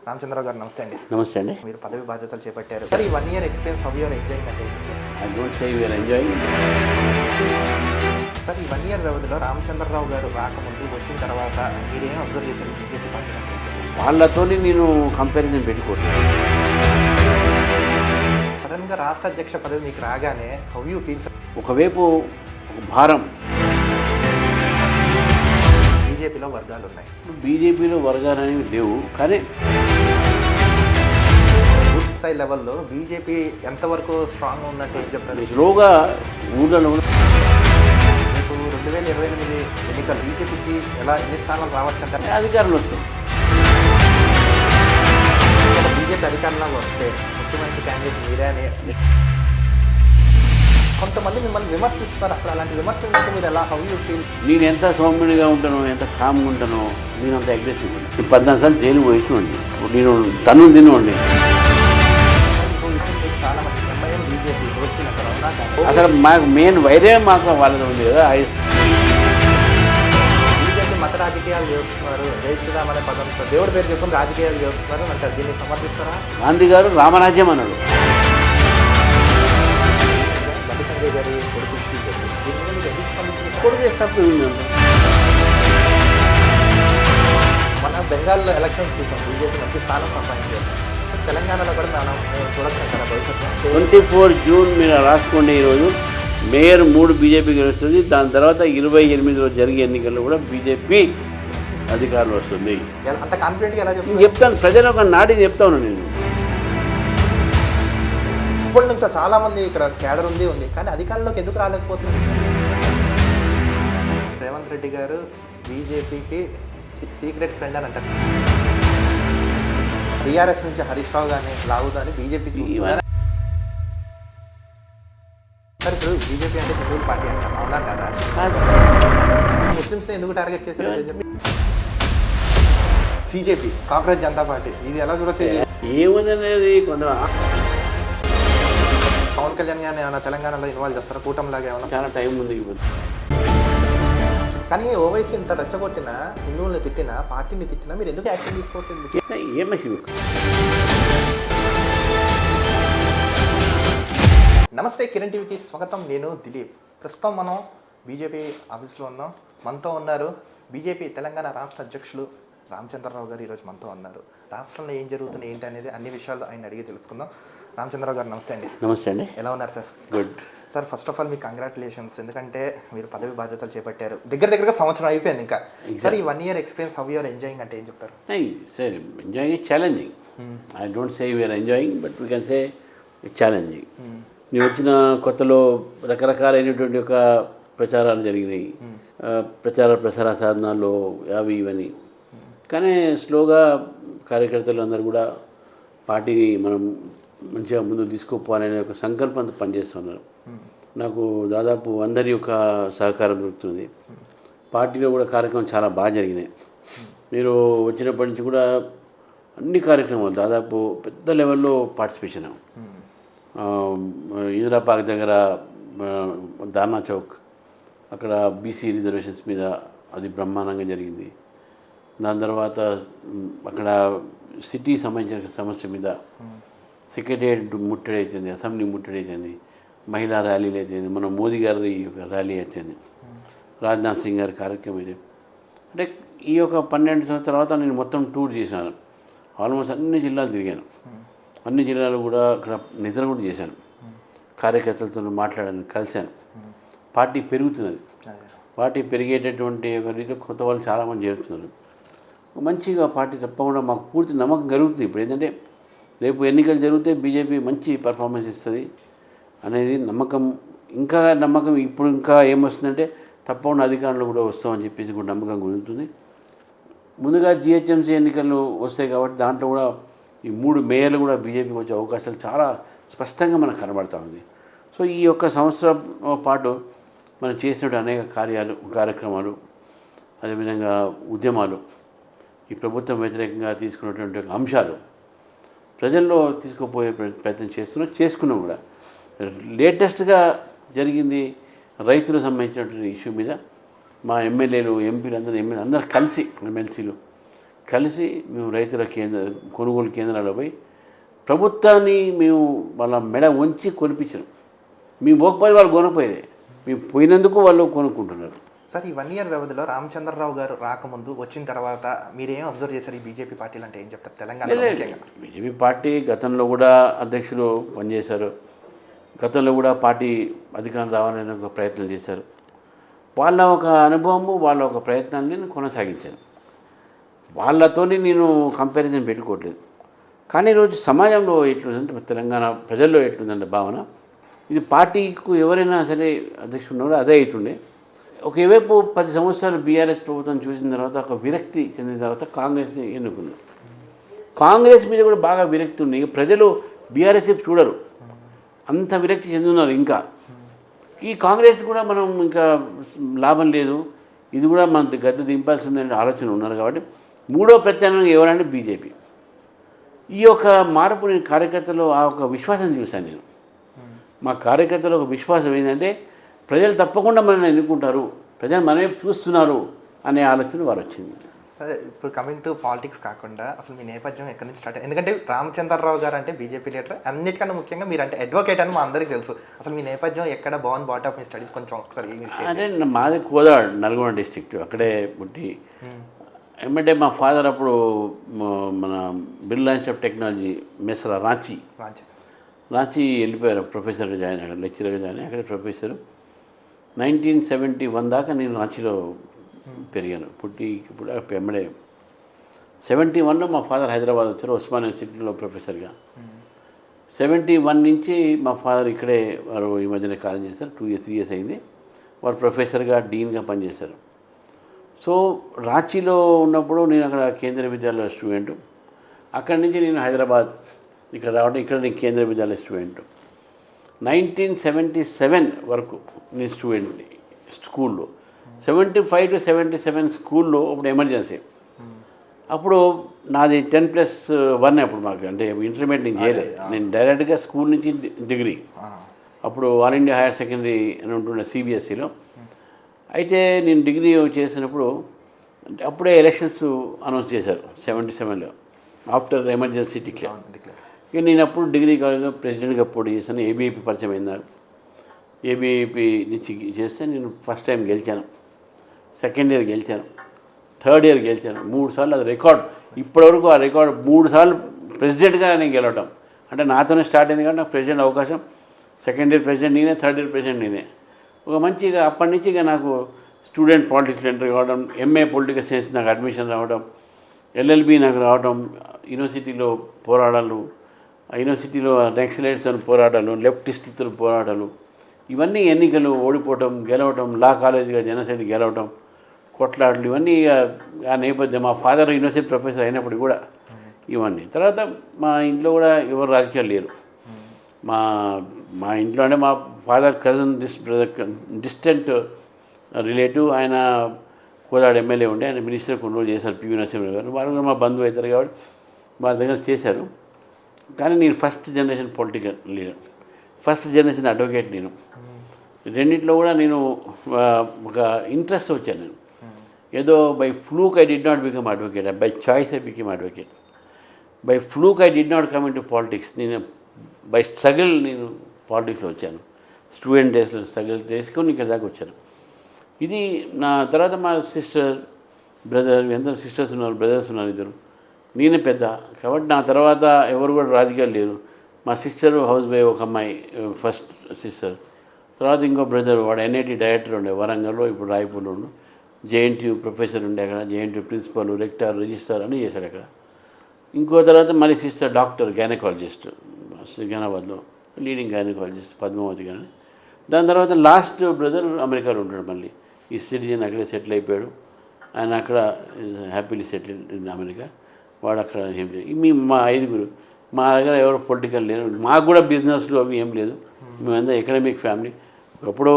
రామచంద్రరావు గారు నమస్తే అండి. నమస్తే అండి. మీరు పదవి బాధ్యతలు చేపట్టారు. సార్ ఈ 1 year experience how you are enjoying అంటే I don't say you are enjoying. Sir ఈ 1 ఇయర్ వ్యవధిలో రామచంద్రరావు గారు రాకముందు వచ్చిన తర్వాత మీరేం అబ్జర్వ్ చేశారు బీజేపీ పార్టీ? వాళ్ళతోని నేను కంపారిజన్ పెట్టుకోవట్లేదు. సడన్గా రాష్ట్ర అధ్యక్ష పదవి మీకు రాగానే హౌ యూ ఫీల్ సార్? ఒకవైపు ఒక భారం. బీజేపీలో వర్గాలు ఉన్నాయి. బీజేపీలో వర్గాలు అనేవి లేవు, కానీ బూత్ స్థాయి లెవెల్లో బీజేపీ ఎంతవరకు స్ట్రాంగ్ ఉందంటే ఏం చెప్తారు? స్లోగా ఊళ్ళలో మీకు 2028 ఎన్నికలు బీజేపీకి ఎన్ని స్థానాలు రావచ్చు అంటే అధికారులు వస్తుంది. బీజేపీ అధికారంలోకి వస్తే ముఖ్యమంత్రి క్యాండిడేట్ మీరే అని కొంతమంది మిమ్మల్ని విమర్శిస్తారు. అప్పుడు అలాంటి విమర్శలు మీరు ఎలా హౌ యూ ఫీల్? నేను ఎంత సౌమ్యునిగా ఉంటానో, ఎంత కామ్గా ఉంటానో, నేను అంత అగ్రెసివ్ ఉంటాను. 14 సార్లు జైలు పోయినండి. నేను తన్నులు తినండి. చాలా మంది ఎంఐఎం బీజేపీ దోస్తులు అక్కడ ఉన్నా అసలు మాకు మెయిన్ వైరే మాకు వాళ్ళది ఉంది కదా. బీజేపీ మత రాజకీయాలు చేస్తున్నారు, జై శ్రీరామ్ అనే పదంతో దేవుడి పేరు చెప్పుకుని రాజకీయాలు చేస్తున్నారు అంటారు. దీన్ని సమర్థిస్తారా? గాంధీ గారు రామరాజ్యం అన్నాడు. బండి సంజయ్ గారి కొడుకు శ్రీజేపీ దీని మీద మీరు ఎందుకు స్పందించారు? కొడుకు తప్పు ఉందండి. మన బెంగాల్లో ఎలక్షన్స్ చూసాం, బీజేపీ మంచి స్థానం సంపాదించారు. తెలంగాణలో కూడా మనం చూడొచ్చు కదా భవిష్యత్తు. 24 జూన్ మీరు రాసుకోండి. ఈరోజు మేయర్ 3 బీజేపీ గెలుస్తుంది. దాని తర్వాత 28లో జరిగే ఎన్నికల్లో కూడా బీజేపీ అధికారులు వస్తుంది. అంత కాన్ఫిడెంట్గా ఎలా చెప్తాను. ప్రజలు ఒక నాటి చెప్తా ఉన్నాను నేను. ఇప్పటి నుంచో చాలా మంది ఇక్కడ కేడర్ ఉంది కానీ అధికారంలోకి ఎందుకు రాలేకపోతుంది? రేవంత్ రెడ్డి గారు బీజేపీకి సీక్రెట్ ఫ్రెండ్ అని అంటారు. టీఆర్ఎస్ నుంచి హరీష్ రావు కానీ లావుదని బీజేపీ చూస్తున్నారు. సార్ ఇప్పుడు బీజేపీ అంటే హిందూ పార్టీ అంటారు, అవునా కాదా? ముస్లిమ్స్ని ఎందుకు టార్గెట్ చేశారు? బీజేపీ కాంగ్రెస్ జనతా పార్టీ ఇది ఎలా చూడొచ్చు? ఏముందనేది కొంత పవన్ కళ్యాణ్ గారిని ఏమైనా తెలంగాణలో ఇన్వాల్వ్ చేస్తారా? కూటమిలాగా ఏమైనా? చాలా టైం ఉంది. కానీ ఓవైసీ ఇంత రెచ్చగొట్టినా, హిందువుల్ని తిట్టినా, పార్టీని తిట్టినా మీరు ఎందుకు యాక్షన్ తీసుకోవట్లేదు? నమస్తే, కిరణ్ టీవీకి స్వాగతం. నేను దిలీప్. ప్రస్తుతం మనం బీజేపీ ఆఫీస్లో ఉన్నాం. మనతో ఉన్నారు బీజేపీ తెలంగాణ రాష్ట్ర అధ్యక్షులు రామచంద్రరావు గారు. ఈరోజు మనతో ఉన్నారు. రాష్ట్రంలో ఏం జరుగుతుంది ఏంటి అనేది అన్ని విషయాలు ఆయన అడిగి తెలుసుకుందాం. రామచంద్రరావు గారు నమస్తే అండి. నమస్తే అండి. ఎలా ఉన్నారు sir? Good sir. First of all మీకు కంగ్రాచులేషన్స్, ఎందుకంటే మీరు పదవి బాధ్యతలు చేపట్టారు. దగ్గరగా సంవత్సరం అయిపోయింది ఇంకా. సార్ ఈ 1 year experience how you are enjoying అంటే ఏం చెప్తారు? Sir enjoying is challenging. I don't say we are enjoying, but we can say challenging. నేను వచ్చిన కొత్తలో రకరకాలైనటువంటి ఒక ప్రచారాలు జరిగినాయి. ప్రసార సాధనాల్లో అవి ఇవన్నీ. కానీ స్లోగా కార్యకర్తలు అందరూ కూడా పార్టీని మనం మంచిగా ముందుకు తీసుకుపోవాలనే ఒక సంకల్పంతో పనిచేస్తున్నారు. నాకు దాదాపు అందరి యొక్క సహకారం దొరుకుతుంది. పార్టీలో కూడా కార్యక్రమం చాలా బాగా జరిగినాయి. మీరు వచ్చినప్పటి నుంచి కూడా అన్ని కార్యక్రమాలు దాదాపు పెద్ద లెవెల్లో పార్టిసిపేషన్. ఇందిరాపార్క్ దగ్గర దానా చౌక్ అక్కడ బీసీ రిజర్వేషన్స్ మీద అది బ్రహ్మాండంగా జరిగింది. దాని తర్వాత అక్కడ సిటీ సంబంధించిన సమస్య మీద సెక్రటేరియట్ ముట్టడి అవుతుంది, అసెంబ్లీ ముట్టడి అవుతుంది, మహిళా ర్యాలీలు అవుతుంది, మన మోదీ గారి ర్యాలీ అవుతుంది, రాజ్నాథ్ సింగ్ గారి కార్యక్రమం ఇది. అంటే ఈ యొక్క 12 సంవత్సరాల తర్వాత నేను మొత్తం టూర్ చేశాను. ఆల్మోస్ట్ అన్ని జిల్లాలు తిరిగాను. అన్ని జిల్లాలు కూడా అక్కడ నిద్ర కూడా చేశాను. కార్యకర్తలతో మాట్లాడాను, కలిశాను. పార్టీ పెరుగుతున్నది. పార్టీ పెరిగేటటువంటి ఒక రీతిలో కొత్త వాళ్ళు చాలామంది చేరుతున్నారు. మంచిగా పార్టీ తప్పకుండా మాకు పూర్తి నమ్మకం కలుగుతుంది. ఇప్పుడు ఏంటంటే రేపు ఎన్నికలు జరిగితే బీజేపీ మంచి పర్ఫార్మెన్స్ ఇస్తుంది అనేది నమ్మకం. ఇంకా నమ్మకం ఇప్పుడు ఇంకా ఏమొస్తుందంటే తప్పకుండా అధికారంలో కూడా వస్తామని చెప్పేసి కూడా నమ్మకం కుదురుతుంది. ముందుగా జిహెచ్ఎంసీ ఎన్నికలు వస్తాయి కాబట్టి దాంట్లో కూడా ఈ 3 మేయర్లు కూడా బీజేపీకి వచ్చే అవకాశాలు చాలా స్పష్టంగా మనకు కనబడతా ఉంది. సో ఈ యొక్క సంవత్సరం పాటు మనం చేసినటువంటి అనేక కార్యక్రమాలు, అదేవిధంగా ఉద్యమాలు, ఈ ప్రభుత్వం వ్యతిరేకంగా తీసుకున్నటువంటి అంశాలు ప్రజల్లో తీసుకుపోయే ప్రయత్నం చేసుకున్నాం కూడా. లేటెస్ట్గా జరిగింది రైతులకు సంబంధించినటువంటి ఇష్యూ మీద మా ఎమ్మెల్యేలు, ఎంపీలు అందరూ కలిసి, ఎమ్మెల్సీలు కలిసి మేము రైతుల కొనుగోలు కేంద్రాల్లో పోయి ప్రభుత్వాన్ని మేము వాళ్ళ మెడ ఉంచి కొనిపించాం. మేము పోకపోతే వాళ్ళు కొనపోయేది, మేము పోయినందుకు వాళ్ళు కొనుక్కుంటున్నారు. సార్, ఈ 1 year వ్యవధిలో రామచంద్రరావు గారు రాకముందు వచ్చిన తర్వాత మీరేం అబ్జర్వ్ చేశారు? ఈ బీజేపీ పార్టీలు అంటే ఏం చెప్తారు తెలంగాణలో ముఖ్యంగా? బీజేపీ పార్టీ గతంలో కూడా అధ్యక్షులు పనిచేశారు, గతంలో కూడా పార్టీ అధికారం రావాలని ఒక ప్రయత్నం చేశారు. వాళ్ళ ఒక అనుభవము, వాళ్ళ ఒక ప్రయత్నాన్ని నేను కొనసాగించాను. వాళ్ళతోని నేను కంపారిజన్ పెట్టుకోవట్లేదు. కానీ ఈరోజు సమాజంలో ఎట్లుందంటే, తెలంగాణ ప్రజల్లో ఎట్లుందంటే భావన, ఇది పార్టీకు ఎవరైనా సరే అధ్యక్షుడు ఉన్నారో అదే అవుతుండే. ఒకవైపు 10 సంవత్సరాలు బీఆర్ఎస్ ప్రభుత్వం చూసిన తర్వాత ఒక విరక్తి చెందిన తర్వాత కాంగ్రెస్ని ఎన్నుకున్నారు. కాంగ్రెస్ మీద కూడా బాగా విరక్తి ఉంది. ప్రజలు బీఆర్ఎస్ చూడరు, అంత విరక్తి చెందున్నారు. ఇంకా ఈ కాంగ్రెస్ కూడా మనం ఇంకా లాభం లేదు, ఇది కూడా మన గద్దె దింపాల్సిందనే ఆలోచన ఉన్నారు. కాబట్టి మూడో ప్రత్యామ్నాయం ఎవరంటే బీజేపీ. ఈ యొక్క మార్పు నేను కార్యకర్తలు ఆ ఒక విశ్వాసం చూశాను. నేను మా కార్యకర్తలు ఒక విశ్వాసం ఏంటంటే ప్రజలు తప్పకుండా మనల్ని ఎన్నుకుంటారు, ప్రజలు మనమే చూస్తున్నారు అనే ఆలోచన వారు వచ్చింది. సరే, ఇప్పుడు కమింగ్ టు పాలిటిక్స్ కాకుండా అసలు మీ నేపథ్యం ఎక్కడి నుంచి స్టార్ట్? ఎందుకంటే రామచంద్రరావు గారు అంటే బీజేపీ లీడర్, అన్నిటికన్నా ముఖ్యంగా మీరు అంటే అడ్వకేట్ అని మా అందరికీ తెలుసు. అసలు మీ నేపథ్యం ఎక్కడ, బాన్ బాటప్ మీ స్టడీస్ కొంచెం ఒకసారి అంటే మాది కోదాడ్, నల్గొండ డిస్ట్రిక్ట్, అక్కడే పుట్టి ఏమంటే మా ఫాదర్ అప్పుడు మన Birla institute of technology Mesra Ranchi వెళ్ళిపోయారు, ప్రొఫెసర్గా జాయిన్ అయ్యారు, లెక్చరర్గా జాయిన్ అయ్యి అక్కడే ప్రొఫెసర్. 1971 దాకా నేను రాంచీలో పెరిగాను, పుట్టి ఇప్పుడు ఎమ్మడే. 71లో మా ఫాదర్ హైదరాబాద్ వచ్చారు, ఉస్మాన్ యూనివర్సిటీలో ప్రొఫెసర్గా. 71 నుంచి మా ఫాదర్ ఇక్కడే, వారు ఈ మధ్యన కాలం చేశారు, 3 years అయింది. వారు ప్రొఫెసర్గా, డీన్గా పనిచేశారు. సో రాంచీలో ఉన్నప్పుడు నేను అక్కడ కేంద్రీయ విద్యాలయ స్టూడెంట్. అక్కడి నుంచి నేను హైదరాబాద్ ఇక్కడ రావడం, ఇక్కడ నేను కేంద్రీయ విద్యాలయ స్టూడెంట్. 1977 వరకు నేను స్టూడెంట్ స్కూల్లో. 75 to 77 స్కూల్లో అప్పుడు ఎమర్జెన్సీ. అప్పుడు నాది 10+1 అప్పుడు మాకు, అంటే ఇంటర్మీడియట్ నేను చేయలేదు, నేను డైరెక్ట్గా స్కూల్ నుంచి డిగ్రీ. అప్పుడు ఆల్ ఇండియా హైయర్ సెకండరీ అని ఉంటుండే సిబిఎస్ఈలో. అయితే నేను డిగ్రీ చేసినప్పుడు అప్పుడే ఎలక్షన్స్ అనౌన్స్ చేశారు 77లో, ఆఫ్టర్ ఎమర్జెన్సీ డిక్లేర్. ఇక నేను అప్పుడు డిగ్రీ కాలేజ్లో ప్రెసిడెంట్గా పోటీ చేశాను. ఏబీవీపీ పరిచయం అయినారు. ఏబీవీపీ నుంచి చేస్తే నేను ఫస్ట్ టైం గెలిచాను, సెకండ్ ఇయర్ గెలిచాను, థర్డ్ ఇయర్ గెలిచాను, 3 సార్లు. అది రికార్డ్, ఇప్పటివరకు ఆ రికార్డ్ 3 సార్లు ప్రెసిడెంట్గా నేను గెలవటం. అంటే నాతోనే స్టార్ట్ అయింది కాబట్టి నాకు ప్రెసిడెంట్ అవకాశం. సెకండ్ ఇయర్ ప్రెసిడెంట్ నేనే, థర్డ్ ఇయర్ ప్రెసిడెంట్ నేనే. ఒక మంచిగా అప్పటి నుంచి ఇక నాకు స్టూడెంట్ పాలిటిక్స్ ఎంటర్ కావడం, ఎంఏ పొలిటికల్ సైన్స్ నాకు అడ్మిషన్ రావడం, ఎల్ఎల్బి నాకు రావడం, యూనివర్సిటీలో పోరాడాలు, యూనివర్సిటీలో నక్సలైట్స్తో పోరాటాలు, లెఫ్టిస్టులతో పోరాటాలు, ఇవన్నీ ఎన్నికలు, ఓడిపోవటం, గెలవటం, లా కాలేజీగా జనసేన గెలవటం, కొట్లాటలు, ఇవన్నీ ఆ నేపథ్యం. మా ఫాదర్ యూనివర్సిటీ ప్రొఫెసర్ అయినప్పుడు కూడా ఇవన్నీ. తర్వాత మా ఇంట్లో కూడా ఎవరు రాజకీయాలు లేరు. మా ఇంట్లో అంటే మా ఫాదర్ కజిన్ డిస్టెంట్ రిలేటివ్, ఆయన కోదాడు ఎమ్మెల్యే ఉండే, ఆయన మినిస్టర్ కొన్ని రోజులు చేశారు, పివి నరసింహరావు గారు. వారు కూడా మా బంధువు అవుతారు కాబట్టి వారి దగ్గర చేశారు. కానీ నేను first generation political leader, first generation advocate. నేను రెండింటిలో కూడా నేను ఒక ఇంట్రెస్ట్ వచ్చాను. నేను ఏదో by fluke I did not become advocate, by choice I become advocate. By fluke I did not come in to politics. నేను బై స్ట్రగుల్ నేను పాలిటిక్స్లో వచ్చాను. స్టూడెంట్ డేస్లో స్ట్రగుల్ చేసుకొని ఇక్కడ దాకా వచ్చాను. ఇది నా తర్వాత మా సిస్టర్, బ్రదర్, ఎందరో సిస్టర్స్ ఉన్నారు, బ్రదర్స్ ఉన్నారు, ఇద్దరు. నేనే పెద్ద కాబట్టి నా తర్వాత ఎవరు కూడా రాజకీయాలు లేరు. మా సిస్టర్ హౌస్ వైఫ్, ఒక అమ్మాయి ఫస్ట్ సిస్టర్. తర్వాత ఇంకో బ్రదర్, వాడు ఎన్ఐటి డైరెక్టర్ ఉండే వరంగల్లో, ఇప్పుడు రాయపూర్లో ఉండు. జేఎన్టీయూ ప్రొఫెసర్ ఉండే అక్కడ, జేఎన్టీయూ ప్రిన్సిపల్, రెక్టర్, రిజిస్ట్రార్ అని చేశాడు అక్కడ. ఇంకో తర్వాత మళ్ళీ సిస్టర్ డాక్టర్, గైనకాలజిస్ట్, సికింద్రాబాద్లో లీడింగ్ గైనకాలజిస్ట్, పద్మావతి గారిని. దాని తర్వాత లాస్ట్ బ్రదర్ అమెరికాలో ఉంటాడు, మళ్ళీ ఈ సిటిజన్ అక్కడే సెటిల్ అయిపోయాడు. ఆయన అక్కడ హ్యాపీలీ సెటిల్ ఇన్ అమెరికా. వాడు అక్కడ ఏం లేదు. మా 5గురు, మా దగ్గర ఎవరు పొలిటికల్ లేరు. మాకు కూడా బిజినెస్లో అవి ఏం లేదు. మేమంతా ఎకడమిక్ ఫ్యామిలీ. ఎప్పుడో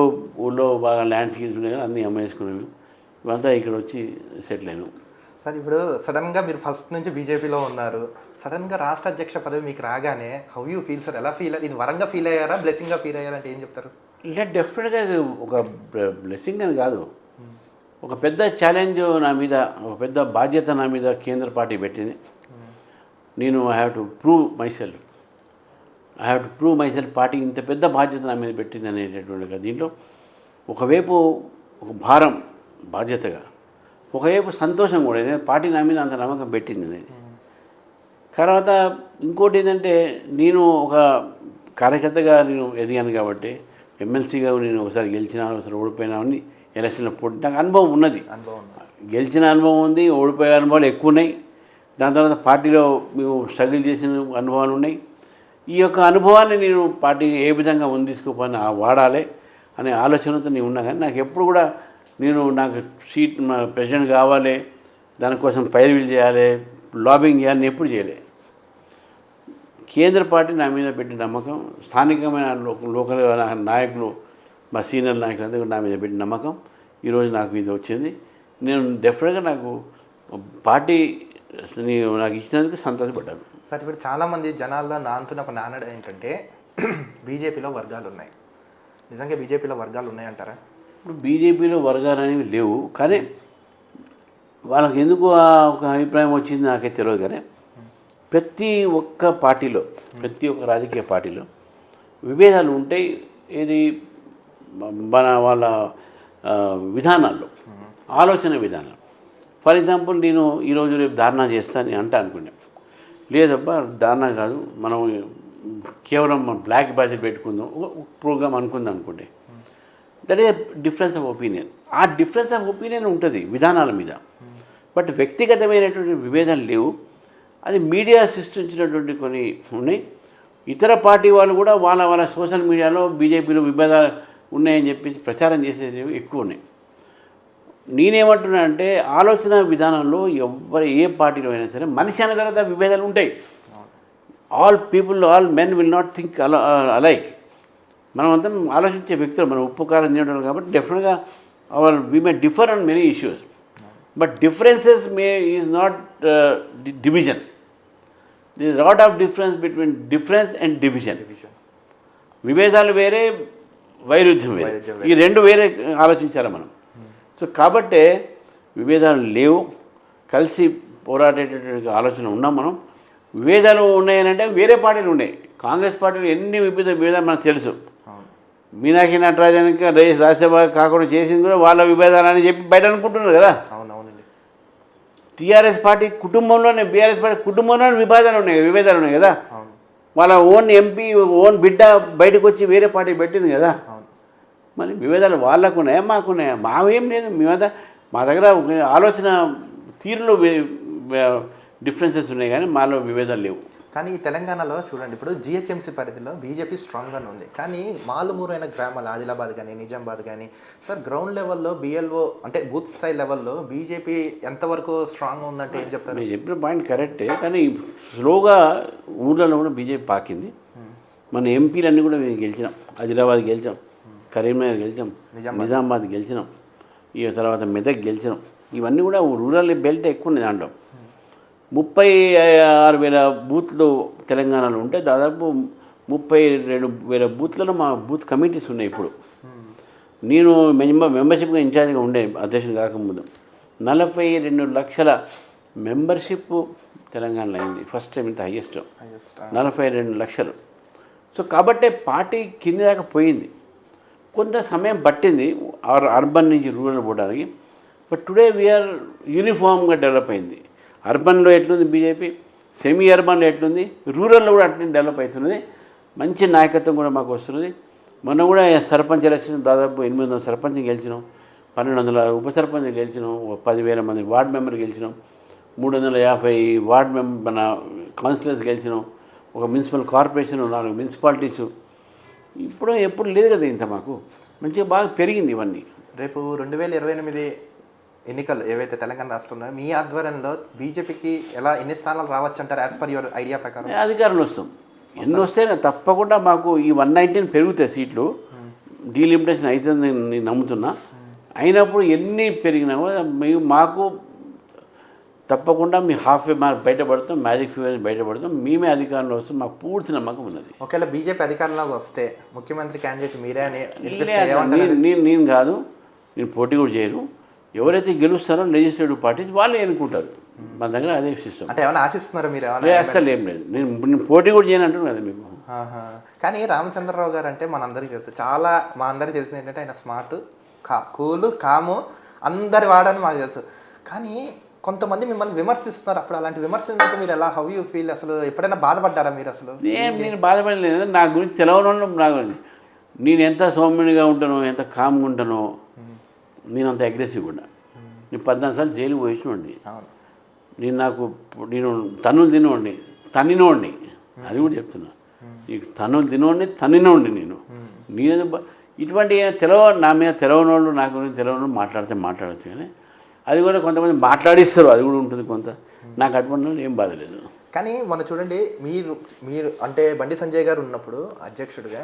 ఊళ్ళో బాగా ల్యాండ్ స్కీమ్స్ ఉన్నాయి కదా, అన్నీ అమ్మేసుకున్నాము. ఇవంతా ఇక్కడ వచ్చి సెటిల్ అయినాం. సార్, ఇప్పుడు సడన్గా మీరు ఫస్ట్ నుంచి బీజేపీలో ఉన్నారు, సడన్గా రాష్ట్ర అధ్యక్ష పదవి మీకు రాగానే హౌ యూ ఫీల్ సార్? ఎలా ఫీల్? ఇది వరంగా ఫీల్ అయ్యారా, బ్లెస్సింగ్గా ఫీల్ అయ్యారా అంటే ఏం చెప్తారు? డెఫినెట్గా ఇది ఒక బ్లెస్సింగ్ అని కాదు, ఒక పెద్ద ఛాలెంజ్ నా మీద, ఒక పెద్ద బాధ్యత నా మీద కేంద్ర పార్టీ పెట్టింది. నేను I have to prove myself party ఇంత పెద్ద బాధ్యత నా మీద పెట్టింది అనేటటువంటి దీంట్లో ఒకవైపు ఒక భారం బాధ్యతగా, ఒకవైపు సంతోషం కూడా. పార్టీ నా మీద అంత నమ్మకం పెట్టింది అనేది. తర్వాత ఇంకోటి ఏంటంటే, నేను ఒక కార్యకర్తగా నేను ఎదిగాను కాబట్టి, ఎమ్మెల్సీగా నేను ఒకసారి గెలిచినా ఒకసారి ఓడిపోయినా అని ఎలక్షన్లో పోటీ నాకు అనుభవం ఉన్నది. గెలిచిన అనుభవం ఉంది, ఓడిపోయే అనుభవాలు ఎక్కువ ఉన్నాయి. దాని తర్వాత పార్టీలో మేము స్ట్రగుల్ చేసిన అనుభవాలు ఉన్నాయి. ఈ యొక్క అనుభవాన్ని నేను పార్టీ ఏ విధంగా ముందు తీసుకోపోయినా వాడాలి అనే ఆలోచనతో నేను ఉన్నా. కానీ నాకు ఎప్పుడు కూడా నాకు సీట్ ప్రెసిడెంట్ కావాలి, దానికోసం పైరవీలు చేయాలి, లాబింగ్ చేయాలని ఎప్పుడు చేయలే. కేంద్ర పార్టీ నా మీద పెట్టిన నమ్మకం, స్థానికమైన లోకల్ నాయకులు, మా సీనియర్ నాయకులందరూ నా మీద పెట్టిన నమ్మకం ఈరోజు నాకు ఇది వచ్చింది. నేను డెఫినెట్గా నాకు పార్టీ నాకు ఇచ్చినందుకు సంతోషపడ్డాను. సార్, ఇప్పుడు చాలామంది జనాల్లో నానుతున్న ఒక నానుడు ఏంటంటే బీజేపీలో వర్గాలు ఉన్నాయి. నిజంగా బీజేపీలో వర్గాలు ఉన్నాయంటారా? ఇప్పుడు బీజేపీలో వర్గాలు అనేవి లేవు, కానీ వాళ్ళకి ఎందుకు ఒక అభిప్రాయం వచ్చింది నాకే తెలియదు. కానీ ప్రతి ఒక్క పార్టీలో, ప్రతి ఒక్క రాజకీయ పార్టీలో విభేదాలు ఉంటాయి. ఏది వాళ్ళ విధానాల్లో, ఆలోచన విధానాలు. ఫర్ ఎగ్జాంపుల్, నేను ఈరోజు రేపు ధారణ చేస్తాను అనుకున్నాను. లేదబ్బా, ధారణ కాదు, మనం కేవలం బ్లాక్ బడ్జెట్ పెట్టుకుందాం, ఒక ప్రోగ్రామ్ అనుకుంటే that is difference of opinion. ఆ డిఫరెన్స్ ఆఫ్ ఒపీనియన్ ఉంటుంది విధానాల మీద, బట్ వ్యక్తిగతమైనటువంటి విభేదాలు లేవు. అది మీడియా సృష్టించినటువంటి కొన్ని ఉన్నాయి. ఇతర పార్టీ వాళ్ళు కూడా వాళ్ళ సోషల్ మీడియాలో బీజేపీలో విభేదాలు ఉన్నాయని చెప్పి ప్రచారం చేసేది ఎక్కువ ఉన్నాయి. నేనేమంటున్నా అంటే, ఆలోచన విధానంలో ఏ పార్టీలో అయినా సరే మనిషి అన్న తర్వాత విభేదాలు ఉంటాయి. All men will not think alike. మనం అంతా ఆలోచించే వ్యక్తులు, మనం ఉప్పు కారం తినడం కాబట్టి డెఫినెట్గా we may differ on many issues, but differences is not division. This is lot of difference between difference and division. విభేదాలు వేరే, వైరుధ్యం వేరే. ఈ రెండు వేరే ఆలోచించాలి మనం. సో కాబట్టే విభేదాలు లేవు, కలిసి పోరాడేటటువంటి ఆలోచన ఉన్నాం మనం. విభేదాలు ఉన్నాయనంటే వేరే పార్టీలు ఉన్నాయి. కాంగ్రెస్ పార్టీలు ఎన్ని విభేదాలు మనకు తెలుసు. మీనాక్షి నటరాజన్కి రాజ్యసభ కాకుండా చేసింది కూడా వాళ్ళ విభేదాలని చెప్పి బయట అనుకుంటున్నారు కదా. అవునవునండి. టీఆర్ఎస్ పార్టీ కుటుంబంలోనే, బీఆర్ఎస్ పార్టీ కుటుంబంలోనే విభేదాలు ఉన్నాయి కదా. వాళ్ళ ఓన్ ఎంపీ, ఓన్ బిడ్డ బయటకు వచ్చి వేరే పార్టీ పెట్టింది కదా. మరి విభేదాలు వాళ్ళకున్నాయా, మాకున్నాయా? మావేం లేదు. మా దగ్గర ఆలోచన తీరులో డిఫరెన్సెస్ ఉన్నాయి, కానీ మాలో విభేదాలు లేవు. కానీ ఈ తెలంగాణలో చూడండి, ఇప్పుడు జిహెచ్ఎంసీ పరిధిలో బీజేపీ స్ట్రాంగ్గానే ఉంది. కానీ మాలుమూరైన గ్రామాలు, ఆదిలాబాద్ కానీ నిజామాబాద్ కానీ సార్, గ్రౌండ్ లెవెల్లో బిఎల్ఓ అంటే బూత్ స్థాయి లెవెల్లో బీజేపీ ఎంతవరకు స్ట్రాంగ్గా ఉందంటే ఏం చెప్తారు? మీరు చెప్పిన పాయింట్ కరెక్టే, కానీ స్లోగా ఊళ్ళలో కూడా బీజేపీ పాకింది. మన ఎంపీలన్నీ కూడా మేము గెలిచినాం. ఆదిలాబాద్ గెలిచాం, కరీంనగర్ గెలిచాం, నిజామాబాద్ గెలిచినాం, ఈ తర్వాత మెదక్ గెలిచినాం. ఇవన్నీ కూడా రూరల్ బెల్ట్ ఎక్కువ ఉంది. దాంట్లో 36,000 బూత్లు తెలంగాణలో ఉంటే దాదాపు 32,000 బూత్లలో మా బూత్ కమిటీస్ ఉన్నాయి. ఇప్పుడు నేను మెంబర్షిప్గా ఇన్ఛార్జ్గా ఉండే, అధ్యక్షుడు కాకముందు 42 లక్షల మెంబర్షిప్ తెలంగాణలో అయింది. ఫస్ట్ టైం ఇంత హైయెస్ట్ 42 లక్షలు. సో కాబట్టే పార్టీ కింది దాకా పోయింది. కొంత సమయం పట్టింది అర్బన్ నుంచి రూరల్ పోవడానికి. బట్ టుడే వీఆర్ యూనిఫామ్గా డెవలప్ అయింది. అర్బన్లో ఎట్లుంది బీజేపీ, సెమీ అర్బన్లో ఎట్లుంది, రూరల్లో కూడా అట్లనే డెవలప్ అవుతున్నది. మంచి నాయకత్వం కూడా మాకు వస్తున్నది. మొన్న కూడా సర్పంచ్ ఎలక్షన్ దాదాపు 800 సర్పంచ్ గెలిచినాం, 1200 ఉప సర్పంచ్ గెలిచినాం, 10,000 మంది వార్డు మెంబర్ గెలిచినాం, 350 మన కౌన్సిలర్స్ గెలిచినాం, ఒక మున్సిపల్ కార్పొరేషన్, 4 మున్సిపాలిటీసు. ఎప్పుడు లేదు కదా ఇంత. మాకు మంచిగా బాగా పెరిగింది ఇవన్నీ. రేపు 2028 ఎన్నికలు ఏవైతే తెలంగాణ రాష్ట్రంలో మీ ఆధ్వర్యంలో బీజేపీకి ఎన్ని స్థానాలు రావచ్చు అంటారు? యాజ్ పర్ యువర్ ఐడియా ప్రకారం అధికారంలో వస్తాం. ఎన్ని వస్తే తప్పకుండా మాకు ఈ 119 పెరుగుతాయి సీట్లు. డీలిమిటేషన్ అవుతుంది నేను నమ్ముతున్నా. అయినప్పుడు ఎన్ని పెరిగినా కూడా మాకు తప్పకుండా మీ హాఫ్ మార్క్ బయటపడతాం, మ్యాజిక్ ఫిగర్ బయటపడతాం. మేమే అధికారంలో వస్తాం, మాకు పూర్తి నమ్మకం ఉన్నది. ఒకవేళ బీజేపీ అధికారంలోకి వస్తే ముఖ్యమంత్రి క్యాండిడేట్ మీరే అని నేను కాదు, నేను పోటీ కూడా చేయను. ఎవరైతే గెలుస్తారో లెజిస్లేటివ్ పార్టీస్ వాళ్ళే ఎన్నుకుంటారు. మన దగ్గర అదే సిస్టమ్. అంటే ఏమైనా ఆశిస్తున్నారా మీరు అదే అస్సలు ఏం లేదు. నేను పోటీ కూడా చేయను అంటున్నాను కదా మీకు. కానీ రామచంద్రరావు గారు అంటే మనందరికీ తెలుసు, చాలా మా అందరికీ తెలిసింది ఏంటంటే ఆయన స్మార్ట్, కూలు, కాము, అందరి వాడని మాకు తెలుసు. కానీ కొంతమంది మిమ్మల్ని విమర్శిస్తున్నారు. అప్పుడు అలాంటి విమర్శలు మీరు ఎలా, హౌ యూ ఫీల్? అసలు ఎప్పుడైనా బాధపడ్డారా మీరు? అసలు నేను బాధపడలేదు. నా గురించి తెలవడం నాకు నేను ఎంత సౌమ్యునిగా ఉంటానో, ఎంత కామ్గా ఉంటానో, నేను అంత అగ్రెసివ్గా ఉన్నా. నేను 14 సార్లు జైలుకి పోయినోండి. నేను తన్నులు తినోండి, తన్నినోండి, అది కూడా చెప్తున్నా. నీకు తన్నులు తినోండి, తన్నినోండి. నేను ఇటువంటి నా మీద తెలవనోళ్ళు, నా గురించి తెలవనోళ్ళు మాట్లాడచ్చు. కానీ అది కూడా కొంతమంది మాట్లాడిస్తారు, అది కూడా ఉంటుంది కొంత. నాకు అటువంటి ఏం బాధ లేదు. కానీ మొన్న చూడండి, మీరు అంటే బండి సంజయ్ గారు ఉన్నప్పుడు అధ్యక్షుడిగా